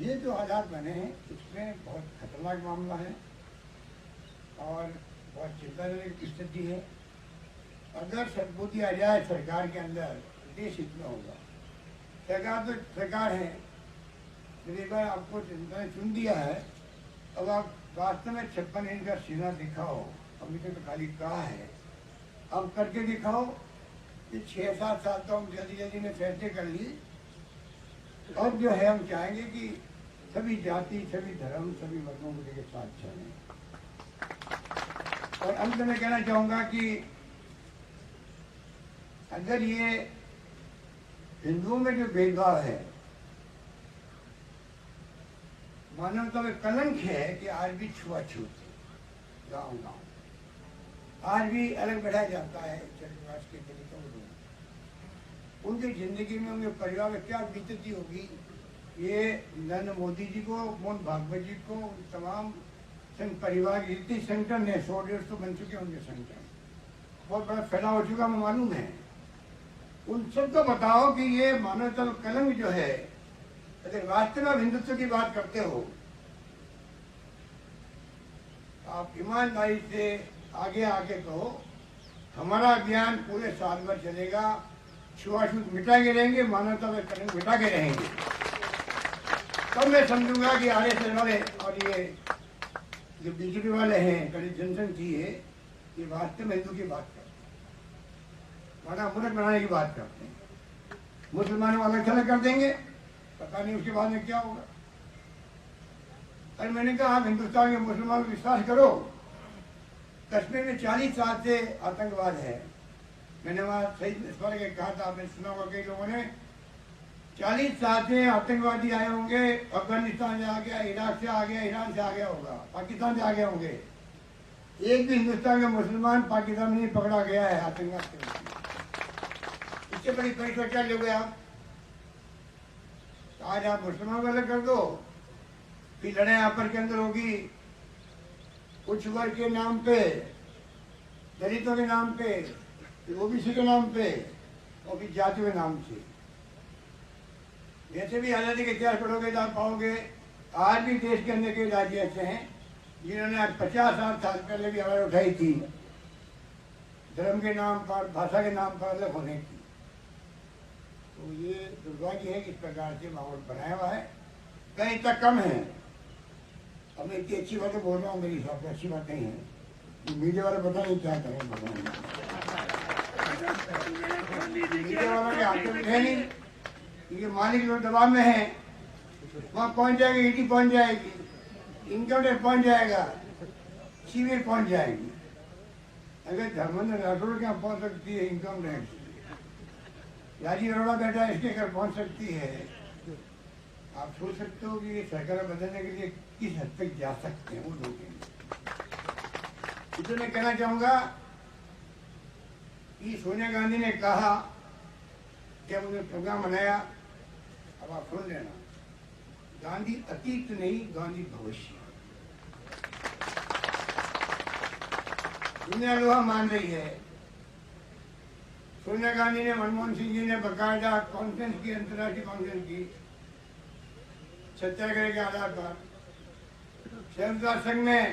Speaker 8: ये जो हालात बने हैं इसमें बहुत खतरनाक मामला है और बहुत चिंताजनक स्थिति है। अगर सद्बुद्धि आ जाए सरकार के अंदर, देश हित में होगा। सरकार तो सरकार है, एक बार आपको जनता ने चुन दिया है, अब आप वास्तव में 56 इंच का सीना दिखाओ। अभी तक तो खाली कहा है, अब करके दिखाओ कि 6-7 साल तो हम जल्दी जल्दी में फैसले कर लिए। और जो है हम चाहेंगे कि सभी जाति, सभी धर्म, सभी वर्गों को लेकर साथ चलें। और अंत में कहना चाहूँगा कि अगर ये हिंदुओं में जो भेदभाव है, मानवता में कलंक है कि आज भी छुआछूत गाँव आज भी अलग बढ़ाया जाता है चंद्रवास के दलितों को। उनकी जिंदगी में उनके परिवार में क्या बीतती होगी, ये नरेंद्र मोदी जी को, मोहन भागवत जी को, तमाम संघ परिवार की जितनी संगठन है 100-150 तो बन चुके हैं उनके संगठन, बहुत बड़ा फैलाव हो चुका, हमें मालूम है। उन सबको बताओ कि ये मानवता का कलंक जो है, अगर वास्तव में हिंदुत्व की बात करते हो आप ईमानदारी से आगे आके कहो हमारा अभियान पूरे साल भर चलेगा, छुआछूत मिटा के रहेंगे, मानवता में कलंक मिटा के रहेंगे। तब मैं समझूंगा कि आरएसएस वाले और ये जो बीजेपी वाले हैं, कड़ी जनसंख्या है, ये वास्तव में हिंदू की बात करते हैं, वरना मुल्क बनाने की बात करते हैं। मुसलमानों को अलग थलग कर देंगे, पता नहीं उसके बाद में क्या होगा। और मैंने कहा आप हिंदुस्तान के मुसलमानों को विश्वास करो, कश्मीर में 40 साल से आतंकवाद है। मैंने वहाँ सही इस बार कहा था, आपने सुना होगा कई लोगों ने, 40 साल से आतंकवादी आए होंगे, अफगानिस्तान से आ गया, इराक से आ गया, ईरान से आ गया होगा, पाकिस्तान से आ गए होंगे। एक भी हिंदुस्तान का मुसलमान पाकिस्तान में नहीं पकड़ा गया है आतंकवाद के रूप में। इससे बड़ी परीक्षा क्या लोगे आप? आज आप मुसलमानों को अलग कर दो, फिर लड़ाई आपस के अंदर होगी, उच्च वर्ग के नाम पे, दलितों के नाम पे, ओबीसी के नाम पे और फिर जाति के नाम से। जैसे भी आज़ादी का इतिहास पढ़ोगे तो आप पाओगे आज भी देश के अंदर कई राज्य ऐसे हैं जिन्होंने आज 50 साल पहले भी आवाज़ उठाई थी धर्म के नाम पर, भाषा के नाम पर अलग होने की। तो ये दुर्भाग्य है कि इस प्रकार से माहौल बनाया हुआ है, कहीं तक कम है। अब मैं इतनी अच्छी बातें बोल रहा हूँ, मेरी हिसाब से अच्छी बात नहीं है। मीडिया वाले पता नहीं क्या करें, मीडिया वालों के हाथ में है नहीं, क्योंकि मालिक लोग दबाव में है, वहाँ पहुँच जाएगी, ईडी पहुँच जाएगी। इनकम टैक्स पहुंच जाएगा, सीवर पहुंच जाएगी। अगर धर्मेंद्र राठौड़ के यहाँ पहुंच सकती है इनकम टैक्स, राजीव अरोड़ा बेटा इसके घर पहुंच सकती है, आप सोच सकते हो कि ये सरकार बदलने के लिए किस हद तक जा सकते हैं वो लोग। इसलिए कहना चाहूंगा कि सोनिया गांधी ने कहा कि हमने प्रोग्राम बनाया, अब आप सुन लेना, गांधी अतीत नहीं, गांधी भविष्य। दुनिया लोहा मान रही है। सोनिया गांधी ने, मनमोहन सिंह जी ने बकायदा कॉन्फ्रेंस की, अंतर्राष्ट्रीय कॉन्फ्रेंस की, सत्याग्रह के आधार पर। संयुक्त राष्ट्र संघ में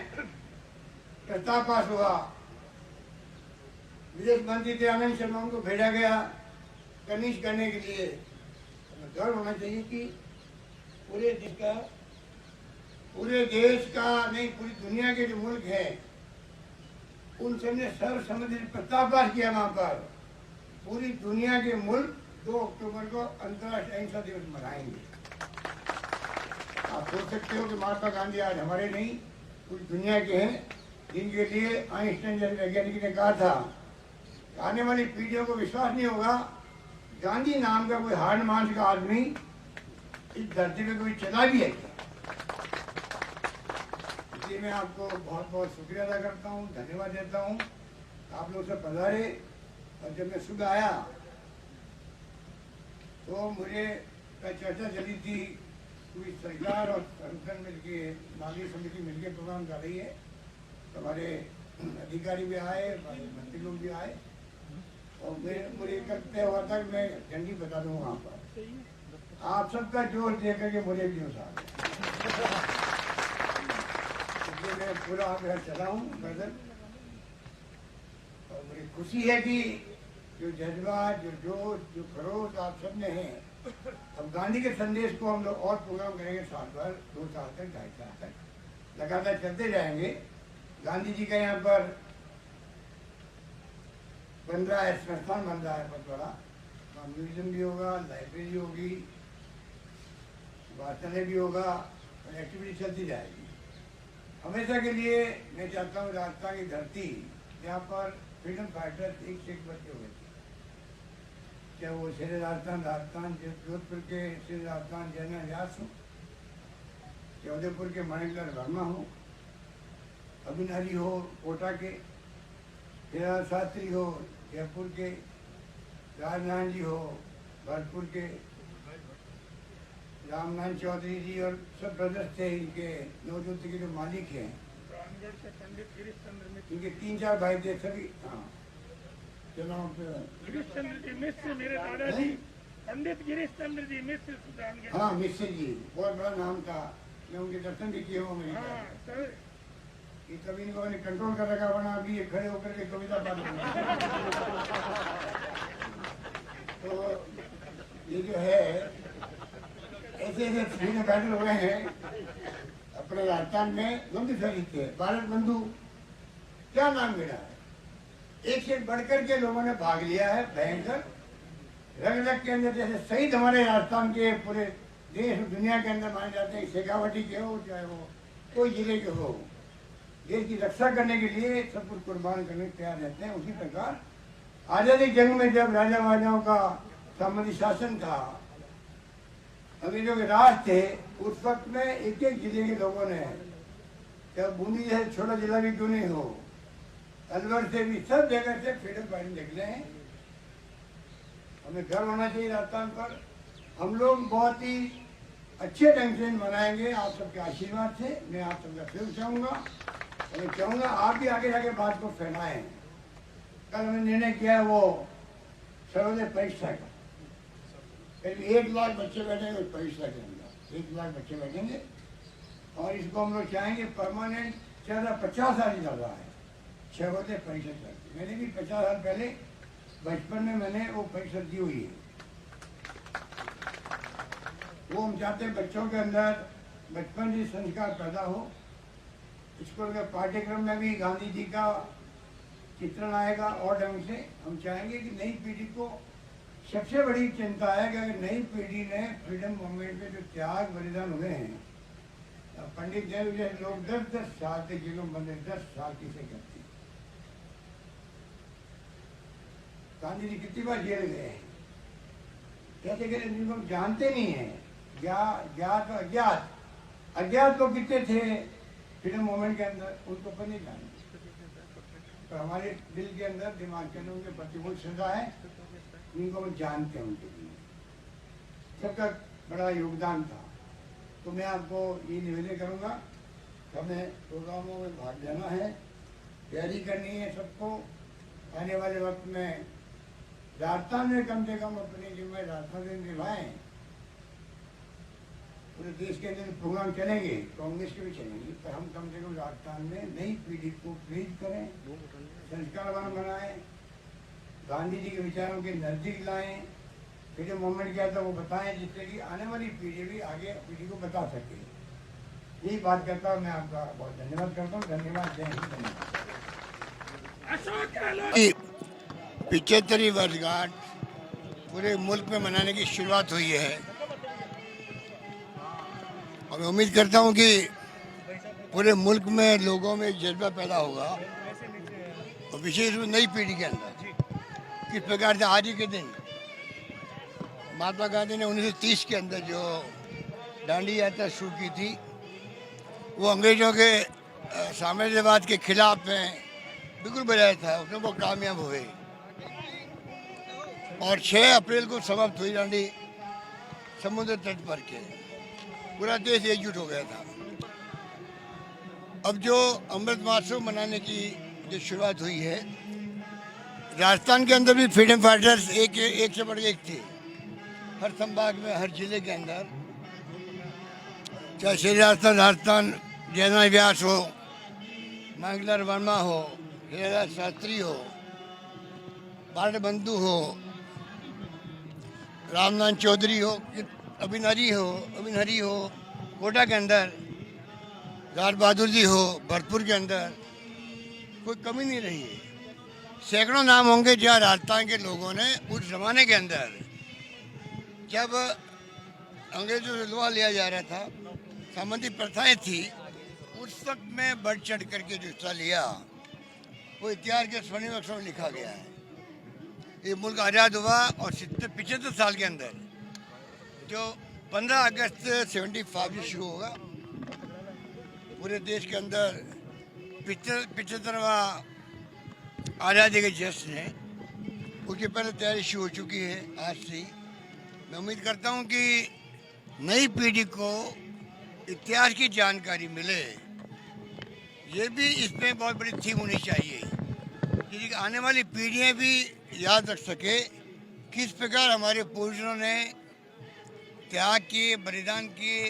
Speaker 8: प्रस्ताव पास हुआ, विदेश मंत्री थे आनंद शर्मा, उनको भेजा गया कनिष्ठ करने के लिए। गर्व होना चाहिए कि पूरे देश का नहीं, पूरी दुनिया के जो मुल्क है उन सब ने सर्वसम्मति प्रस्ताव पास किया। वहां पर पूरी दुनिया के मुल्क 2 अक्टूबर को अंतर्राष्ट्रीय अहिंसा दिवस मनाएंगे। आप सोच सकते हो कि महात्मा गांधी आज हमारे नहीं, पूरी दुनिया के हैं, जिनके लिए आइंस्टाइन जैसे वैज्ञानिक ने कहा था आने वाली पीढ़ियों को विश्वास नहीं होगा गांधी नाम का कोई हार्ड मांस का आदमी इस धरती पे कोई चला भी है। इसलिए मैं आपको बहुत बहुत शुक्रिया अदा करता हूँ, धन्यवाद देता हूँ, आप लोग सब पधारे। और जब मैं सुबह आया तो मुझे चर्चा चली थी, पूरी सरकार और संगठन मिलके, माली समिति मिलके प्रोग्राम कर रही है। हमारे अधिकारी भी आए, मंत्री लोग भी आए, और मुझे करते हुआ था कि मैं झंडी बता दूँ वहाँ पर। आप सबका जोश देख करके मुझे भी जोश आ गया, इसलिए मैं पूरा घर चला हूँ पैदल। और मुझे खुशी है कि जो जज्बा, जो जोश, जो खरोश आप सब में है, अब गांधी के संदेश को हम लोग और प्रोग्राम करेंगे साल भर, 2 साल तक, 2.5 साल तक लगातार चलते जाएंगे। गांधी जी का यहाँ पर बन रहा है, संस्थान बन रहा है बहुत बड़ा, म्यूजियम भी होगा, लाइब्रेरी होगी, वाचनालय भी होगा, और एक्टिविटी चलती जाएगी। हमेशा के लिए मैं चाहता हूँ राजस्थान की धरती जहाँ पर फ्रीडम फाइटर्स एक से एक बच्चे हुए थे, चाहे वो शेर राजस्थान जोधपुर के शेर राजस्थान जैना व्यास हो, चाहे उदयपुर के मणिलाल वर्मा हो, अभिनरी हो कोटा के, हीरा शास्त्री हो जयपुर के, राजनारायण जी हो भरतपुर के, रामनारायण चौधरी जी और सब ब्रदर्स थे इनके, नवजोत के जो मालिक हैं, इनके 3-4 भाई थे सभी। हाँ चलो,
Speaker 3: गिरीश चंद्र जी मिश्र, मेरे दादाजी पंडित गिरीश चंद्र जी मिश्र सुल्तान के।
Speaker 8: हाँ मिश्र जी, बहुत बड़ा नाम था, मैं उनके दर्शन भी किए हूँ अमेरिका। ये कभी इनको मैंने कंट्रोल कर रखा, वरना अभी ये खड़े होकर के कविता पढ़ तो ये जो है ऐसे ऐसे फ्रीडम फाइटर हुए हैं अपने राजस्थान में, बंधु शहीद थे, भारत बंधु क्या नाम मिला है, एक से बढ़कर के लोगों ने भाग लिया है, भयंकर रग रग के अंदर जैसे शहीद हमारे राजस्थान के पूरे देश दुनिया के अंदर माने जाते हैं। शेखावटी के हो, चाहे वो कोई जिले के हो, देश की रक्षा करने के लिए सब कुछ कुर्बान करने को तैयार रहते हैं। उसी प्रकार आजादी जंग में जब राजा महाराजाओं का सामंती शासन था, अंग्रेजों के राज थे, उस वक्त में एक एक जिले के लोगों ने, चाहे बूंदी जैसे छोटा जिला भी क्यों नहीं हो, अलवर से भी, सब जगह से फ्रीडम फाइटिंग निकले हैं। हमें गर्व होना चाहिए राजस्थान पर। हम लोग बहुत ही अच्छे ढंग से मनाएंगे, आप सबके आशीर्वाद से। मैं आप सबका फिर चाहूँगा, और मैं चाहूँगा आप भी आगे जाके बात को फैलाएं। कल हमने निर्णय किया है वो सर्वोदय परीक्षा का, करीब 1 लाख बच्चे बैठेंगे उस परीक्षा के अंदर, 1 लाख बच्चे बैठेंगे, और इसको हम लोग चाहेंगे परमानेंट। 50 साल ही ज़्यादा है सर्वोदय परीक्षा चलती। मैंने भी 50 साल पहले बचपन में मैंने वो परीक्षा दी हुई है। वो हम चाहते हैं बच्चों के अंदर बचपन से संस्कार पैदा हो। स्कूल के पाठ्यक्रम में भी गांधी जी का चित्रण आएगा और ढंग से। हम चाहेंगे कि नई पीढ़ी को, सबसे बड़ी चिंता है कि अगर नई पीढ़ी ने फ्रीडम मूवमेंट में जो त्याग बलिदान हुए हैं, पंडित नेहरू जैसे लोग 10-10 साल से जेलों में बंद 10 साल किसे करते। गांधी जी कितनी बार जेल गए हैं, कैसे गए जिनको हम जानते नहीं है। ज्ञात और अज्ञात, अज्ञात लोग कितने थे फ्रीडम मूवमेंट के अंदर, उनको पर नहीं जाने, पर हमारे दिल के अंदर, दिमाग के अंदर उनके प्रतिकूल सजा है, जिनको हम जानते हैं। उनके लिए सबका बड़ा योगदान था। तो मैं आपको ये निवेदन करूँगा, हमें प्रोग्रामों में भाग लेना है, तैयारी करनी है सबको। आने वाले वक्त में राजस्थान में कम से कम अपनी जिम्मेदारी राजस्थान से निभाएं। पूरे देश के अंदर प्रोग्राम चलेंगे, कांग्रेस के भी चलेंगे, पर हम कम से कम राजस्थान में नई पीढ़ी को प्रेरित करें, संस्कारवान बनाएं, गांधी जी के विचारों के नजदीक लाएं। फ्रीडम मूवमेंट क्या था वो बताएं, जिससे कि आने वाली पीढ़ी भी आगे पीढ़ी को बता सके। यही बात करता हूँ, मैं आपका बहुत धन्यवाद करता हूँ। धन्यवाद, जय हिंद, धन्यवाद।
Speaker 2: 75वीं वर्षगांठ पूरे मुल्क में मनाने की शुरुआत हुई है और मैं उम्मीद करता हूं कि पूरे मुल्क में लोगों में जज्बा पैदा होगा और विशेष रूप नई पीढ़ी के अंदर किस प्रकार से आज ही के दिन महात्मा गांधी ने 1930 के अंदर जो दांडी यात्रा शुरू की थी, वो अंग्रेजों के साम्राज्यवाद के खिलाफ में बिल्कुल बजाया था, उसमें वो कामयाब हुए और 6 अप्रैल को समाप्त हुई दांडी समुद्र तट पर के। पूरा देश एकजुट हो गया था। अब जो अमृत महोत्सव मनाने की जो शुरुआत हुई है, राजस्थान के अंदर भी फ्रीडम फाइटर्स एक से बढ़ के एक थे। हर संभाग में, हर जिले के अंदर, चाहे श्री राजस्थान जयनारायण व्यास हो, मांगलाल वर्मा हो, हीरालाल शास्त्री हो, बाल बंधु हो, रामनाथ चौधरी हो, अभिनहरी हो, कोटा के अंदर लाल बहादुर जी हो, भरतपुर के अंदर कोई कमी नहीं रही है। सैकड़ों नाम होंगे जहाँ राजस्थान के लोगों ने उस जमाने के अंदर, जब अंग्रेजों से लोहा लिया जा रहा था, सामंती प्रथाएं थी, उस वक्त में बढ़ चढ़ करके जो हिस्सा लिया, वो इतिहास के स्वर्णिम अक्षरों में लिखा गया है। ये मुल्क आज़ाद हुआ और 75 साल के अंदर जो 15 अगस्त 75 से शुरू होगा, पूरे देश के अंदर 75वां आज़ादी के जश्न है, उसकी पहले तैयारी शुरू हो चुकी है आज से। मैं उम्मीद करता हूँ कि नई पीढ़ी को इतिहास की जानकारी मिले, ये भी इसमें बहुत बड़ी थीम होनी चाहिए, क्योंकि आने वाली पीढ़ियाँ भी याद रख सके किस प्रकार हमारे पूर्वजों ने त्याग किए, बलिदान किए,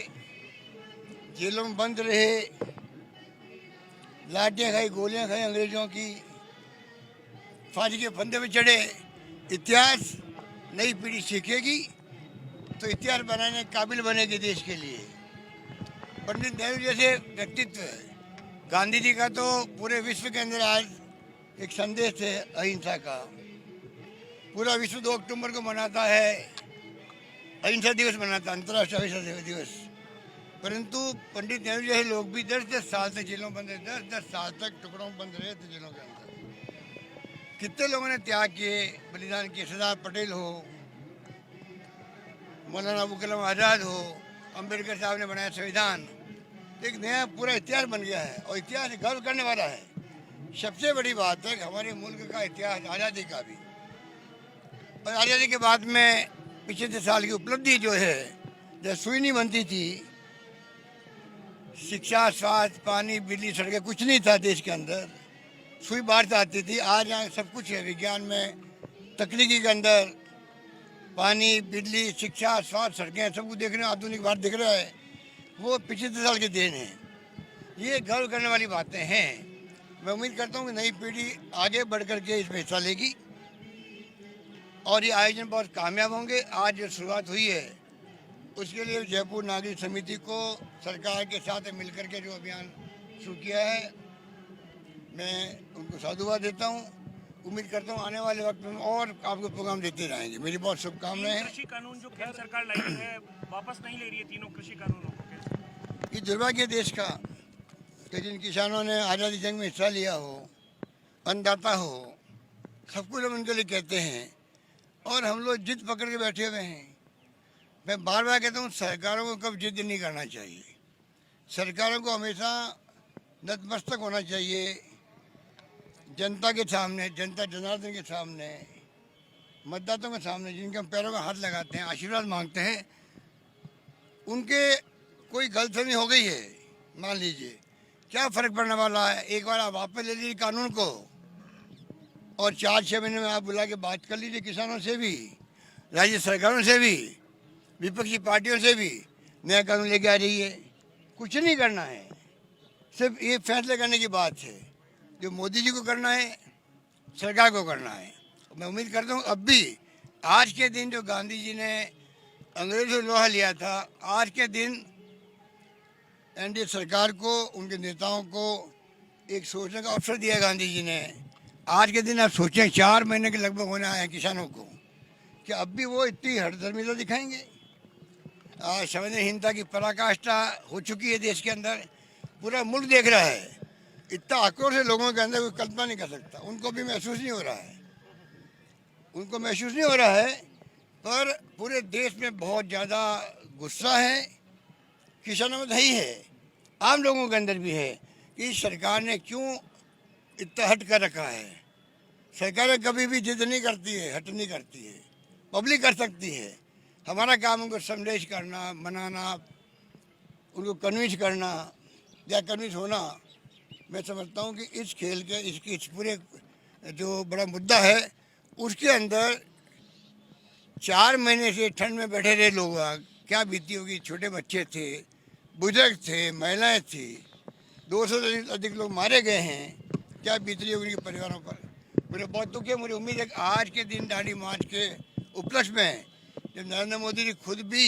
Speaker 2: जेलों में बंद रहे, लाठियाँ खाई, गोलियाँ खाई अंग्रेजों की, फांसी के फंदे पे चढ़े। इतिहास नई पीढ़ी सीखेगी तो इतिहास बनाने के काबिल बनेगी देश के लिए। पंडित नेहरू जैसे व्यक्तित्व, गांधी जी का तो पूरे विश्व के अंदर आज एक संदेश है अहिंसा का। पूरा विश्व 2 अक्टूबर को मनाता है, अहिंसा दिवस मनाता है, अंतर्राष्ट्रीय अहिंसा दिवस। परंतु पंडित नेहरू जैसे लोग भी 10-10 साल तक जेलों में बंद रहे, 10-10 साल तक टुकड़ों में बंद रहे थे जेलों के अंदर। कितने लोगों ने त्याग किए, बलिदान किए। सरदार पटेल हो, मौलाना अबुल कलाम आज़ाद हो, अम्बेडकर साहब ने बनाया संविधान, एक नया पूरा इतिहास बन गया है और इतिहास गर्व करने वाला है। सबसे बड़ी बात है कि हमारे मुल्क का इतिहास, आज़ादी का भी, और आज़ादी के बाद में 75 साल की उपलब्धि जो है, जब सुई नहीं बनती थी, शिक्षा, स्वास्थ्य, पानी, बिजली, सड़कें कुछ नहीं था देश के अंदर, सुई बाहर से आती थी। आज यहाँ सब कुछ है, विज्ञान में, तकनीकी के अंदर, पानी, बिजली, शिक्षा, स्वास्थ्य, सड़कें, सब कुछ देख रहे हैं, आधुनिक भारत दिख रहा है। वो 75 साल के देन है। ये गर्व करने वाली बातें हैं। मैं उम्मीद करता हूँ कि नई पीढ़ी आगे बढ़ कर के इसमें हिस्सा लेगी और ये आयोजन बहुत कामयाब होंगे। आज जो शुरुआत हुई है उसके लिए जयपुर नागरिक समिति को सरकार के साथ मिलकर के जो अभियान शुरू किया है, मैं उनको साधुवाद देता हूँ। उम्मीद करता हूँ आने वाले वक्त में और आपको प्रोग्राम देते रहेंगे। मेरी बहुत शुभकामनाएं हैं।
Speaker 9: कृषि कानून जो केंद्र सरकार लाई है, वापस नहीं ले रही है तीनों कृषि कानूनों को।
Speaker 2: ये दुर्भाग्य देश का कि जिन किसानों ने आज़ादी जंग में हिस्सा लिया हो, अन्नदाता हो, सब कुछ हम उनके लिए कहते हैं और हम लोग जिद पकड़ के बैठे हुए हैं। मैं बार बार कहता हूँ सरकारों को कब जिद नहीं करना चाहिए। सरकारों को हमेशा नतमस्तक होना चाहिए जनता के सामने, जनता जनार्दन के सामने, मतदाताओं के सामने, जिनके हम पैरों में हाथ लगाते हैं, आशीर्वाद मांगते हैं। उनके कोई गलतफहमी हो गई है, मान लीजिए, क्या फ़र्क पड़ने वाला है? एक बार आप वापस ले लीजिए कानून को और 4-6 महीने में आप बुला के बात कर लीजिए किसानों से भी, राज्य सरकारों से भी, विपक्षी पार्टियों से भी, नया कानून लेके आ जाइए। कुछ नहीं करना है, सिर्फ ये फैसले करने की बात है जो मोदी जी को करना है, सरकार को करना है। मैं उम्मीद करता हूँ अब भी आज के दिन जो गांधी जी ने अंग्रेजों से लोहा लिया था, आज के दिन एनडीए सरकार को, उनके नेताओं को एक सोचने का अवसर दिया गांधी जी ने। आज के दिन आप सोचें, 4 महीने के लगभग होने आए हैं किसानों को, कि अब भी वो इतनी हठधर्मिता दिखाएंगे? आज संवेदनहीनता की पराकाष्ठा हो चुकी है देश के अंदर, पूरा मुल्क देख रहा है। इतना आक्रोश है लोगों के अंदर, कोई कल्पना नहीं कर सकता। उनको भी महसूस नहीं हो रहा है, उनको महसूस नहीं हो रहा है, पर पूरे देश में बहुत ज़्यादा गुस्सा है। किसानों में तो ही है, आम लोगों के अंदर भी है कि सरकार ने क्यों इतना हट कर रखा है। सरकारें कभी भी जिद नहीं करती है, हट नहीं करती है, पब्लिक कर सकती है। हमारा काम उनको संदेश करना, मनाना, उनको कन्विंस करना या कन्विंस होना। मैं समझता हूँ कि इस खेल के, इस पूरे जो बड़ा मुद्दा है उसके अंदर 4 महीने से ठंड में बैठे रहे लोग, क्या बीती होगी। छोटे बच्चे थे, बुजुर्ग थे, महिलाएं थी, 200 से अधिक लोग मारे गए हैं, क्या बीत रही होगी उनके परिवारों पर। मुझे बहुत दुख है। मुझे उम्मीद है कि आज के दिन दांडी मार्च के उपलक्ष्य में जब नरेंद्र मोदी जी खुद भी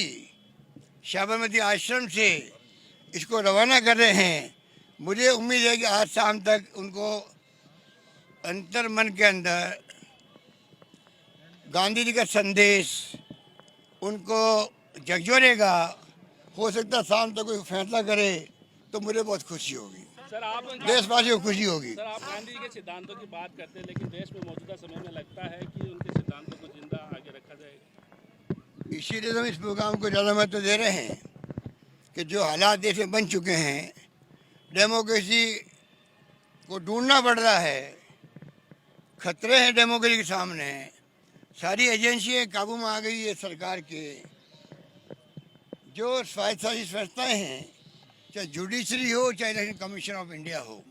Speaker 2: साबरमती आश्रम से इसको रवाना कर रहे हैं, मुझे उम्मीद है कि आज शाम तक उनको अंतर मन के अंदर गांधी जी का संदेश उनको झकझोरेगा। हो सकता है शाम तक कोई फैसला करे तो मुझे बहुत खुशी होगी,
Speaker 9: सर। आप
Speaker 2: देशवासियों को खुशी होगी।
Speaker 9: सर, आप गांधी जी के सिद्धांतों की बात करते हैं, लेकिन देश में मौजूदा समय में लगता है कि उनके सिद्धांतों को जिंदा आगे रखा जाएगा।
Speaker 2: इसीलिए हम इस प्रोग्राम को ज़्यादा महत्व दे रहे हैं कि जो हालात देश में बन चुके हैं, डेमोक्रेसी को ढूंढना पड़ रहा है, खतरे हैं डेमोक्रेसी के सामने। सारी एजेंसियाँ काबू में आ गई है सरकार के। जो स्वायत्तशासी संस्थाएँ हैं, चाहे जुडिशरी हो, चाहे इलेक्शन कमीशन ऑफ इंडिया हो,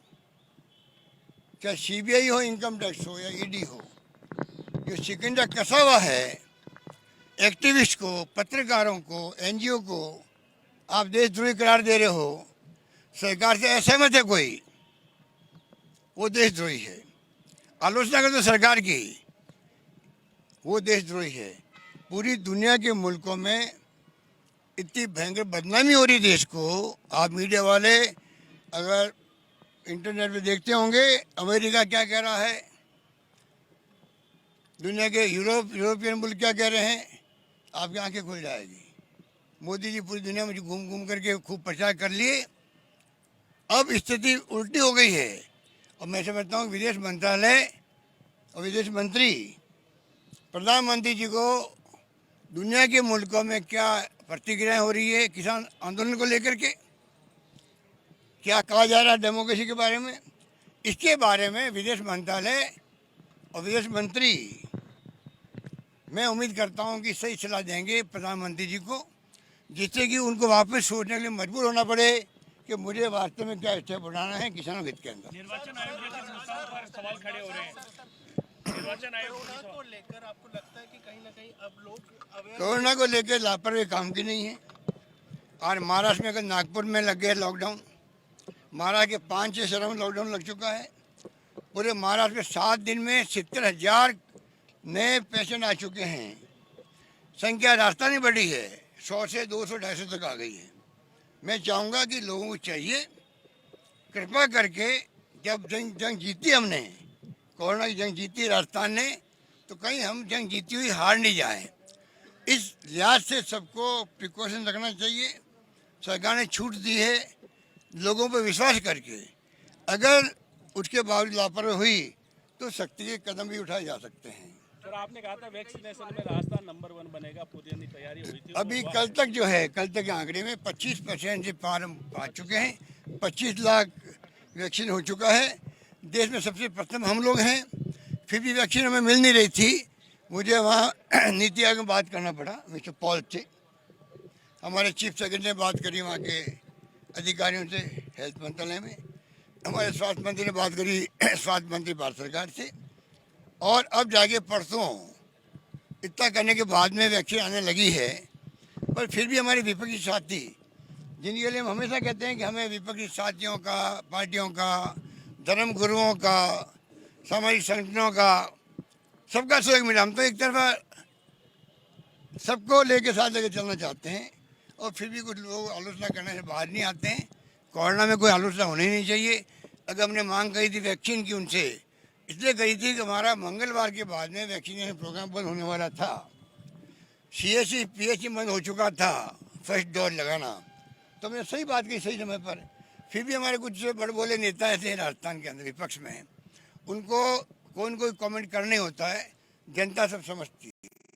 Speaker 2: चाहे सीबीआई हो, इनकम टैक्स हो या ईडी हो, जो शिकंजा कसा हुआ है एक्टिविस्ट को, पत्रकारों को, एनजीओ को आप देशद्रोही करार दे रहे हो। सरकार से असहमत है कोई, वो देशद्रोही है। आलोचना कर दो सरकार की, वो देशद्रोही है। पूरी दुनिया के मुल्कों में इतनी भयंकर बदनामी हो रही देश को। आप मीडिया वाले अगर इंटरनेट पे देखते होंगे, अमेरिका क्या कह रहा है, दुनिया के यूरोपियन मुल्क क्या कह रहे हैं, आपकी आंखें खुल जाएगी। मोदी जी पूरी दुनिया में घूम घूम करके खूब प्रचार कर लिए, अब स्थिति उल्टी हो गई है। और मैं समझता हूँ विदेश मंत्रालय और विदेश मंत्री प्रधानमंत्री जी को दुनिया के मुल्कों में क्या प्रतिक्रियाएं हो रही है किसान आंदोलन को लेकर के, क्या कहा जा रहा है डेमोक्रेसी के बारे में, इसके बारे में विदेश मंत्रालय और विदेश मंत्री, मैं उम्मीद करता हूं कि सही सलाह देंगे प्रधानमंत्री जी को, जिससे कि उनको वापस सोचने के लिए मजबूर होना पड़े कि मुझे वास्तव में क्या स्टेप उठाना है किसानों के हित के अंदर।
Speaker 9: निर्वाचन आयोग जैसी संस्थाओं पर सवाल खड़े हो रहे हैं। निर्वाचन आयोग को लेकर आपको लगता है कि कहीं ना कहीं अब लोग
Speaker 2: कोरोना को लेकर लापरवाही काम की नहीं है। और महाराष्ट्र में अगर नागपुर में लग गया लॉकडाउन, महाराष्ट्र के 5-6 शहरों में लॉकडाउन लग चुका है। पूरे महाराष्ट्र में 7 दिन में 70,000 नए पेशेंट आ चुके हैं। संख्या रास्ता नहीं बढ़ी है, 100 से 200-250 तक आ गई है। मैं चाहूँगा कि लोगों को चाहिए कृपा करके, जब जंग जीती हमने, कोरोना की जंग जीती राजस्थान ने, तो कहीं हम जंग जीती हुई हार नहीं जाए। इस लिहाज से सबको प्रिकॉशन रखना चाहिए, सरकार ने छूट दी है लोगों पर विश्वास करके। अगर उसके बावजूद लापरवाही हुई तो सख्ती के कदम भी उठाए जा सकते हैं।
Speaker 9: सर आपने कहा था वैक्सीनेशन में राजस्थान नंबर 1 बनेगा, पूरी तैयारी हुई थी।
Speaker 2: अभी कल तक जो है, कल तक के आंकड़े में 25% से पार हम पा चुके हैं। 25 लाख वैक्सीन हो चुका है। देश में सबसे प्रथम हम लोग हैं। फिर भी वैक्सीन हमें मिल नहीं रही थी। मुझे वहाँ नीति आयोग में बात करना पड़ा, मिस्टर पॉल से। हमारे चीफ सेक्रेटरी ने बात करी वहाँ के अधिकारियों से, हेल्थ मंत्रालय में। हमारे स्वास्थ्य मंत्री ने बात करी स्वास्थ्य मंत्री भारत सरकार से। और अब जाके परसों इतना करने के बाद में वैक्सीन आने लगी है। पर फिर भी हमारे विपक्षी साथी, जिनके लिए हम हमेशा कहते हैं कि हमें विपक्षी साथियों का, पार्टियों का, धर्म गुरुओं का, सामाजिक संगठनों का, सबका सहयोग मिला। हम तो एक तरफा सबको लेके साथ लेके चलना चाहते हैं और फिर भी कुछ लोग आलोचना करने से बाहर नहीं आते हैं। कोरोना में कोई आलोचना होनी नहीं चाहिए। अगर हमने मांग करी थी वैक्सीन की उनसे, इसलिए कही थी कि हमारा मंगलवार के बाद में वैक्सीनेशन प्रोग्राम बंद होने वाला था। CSC PSC बंद हो चुका था फर्स्ट डोज लगाना। तो हमने सही बात की सही समय पर। फिर भी हमारे कुछ बड़े बोले नेता ऐसे हैं राजस्थान के अंदर विपक्ष में, उनको कोई कमेंट करने होता है, जनता सब समझती है।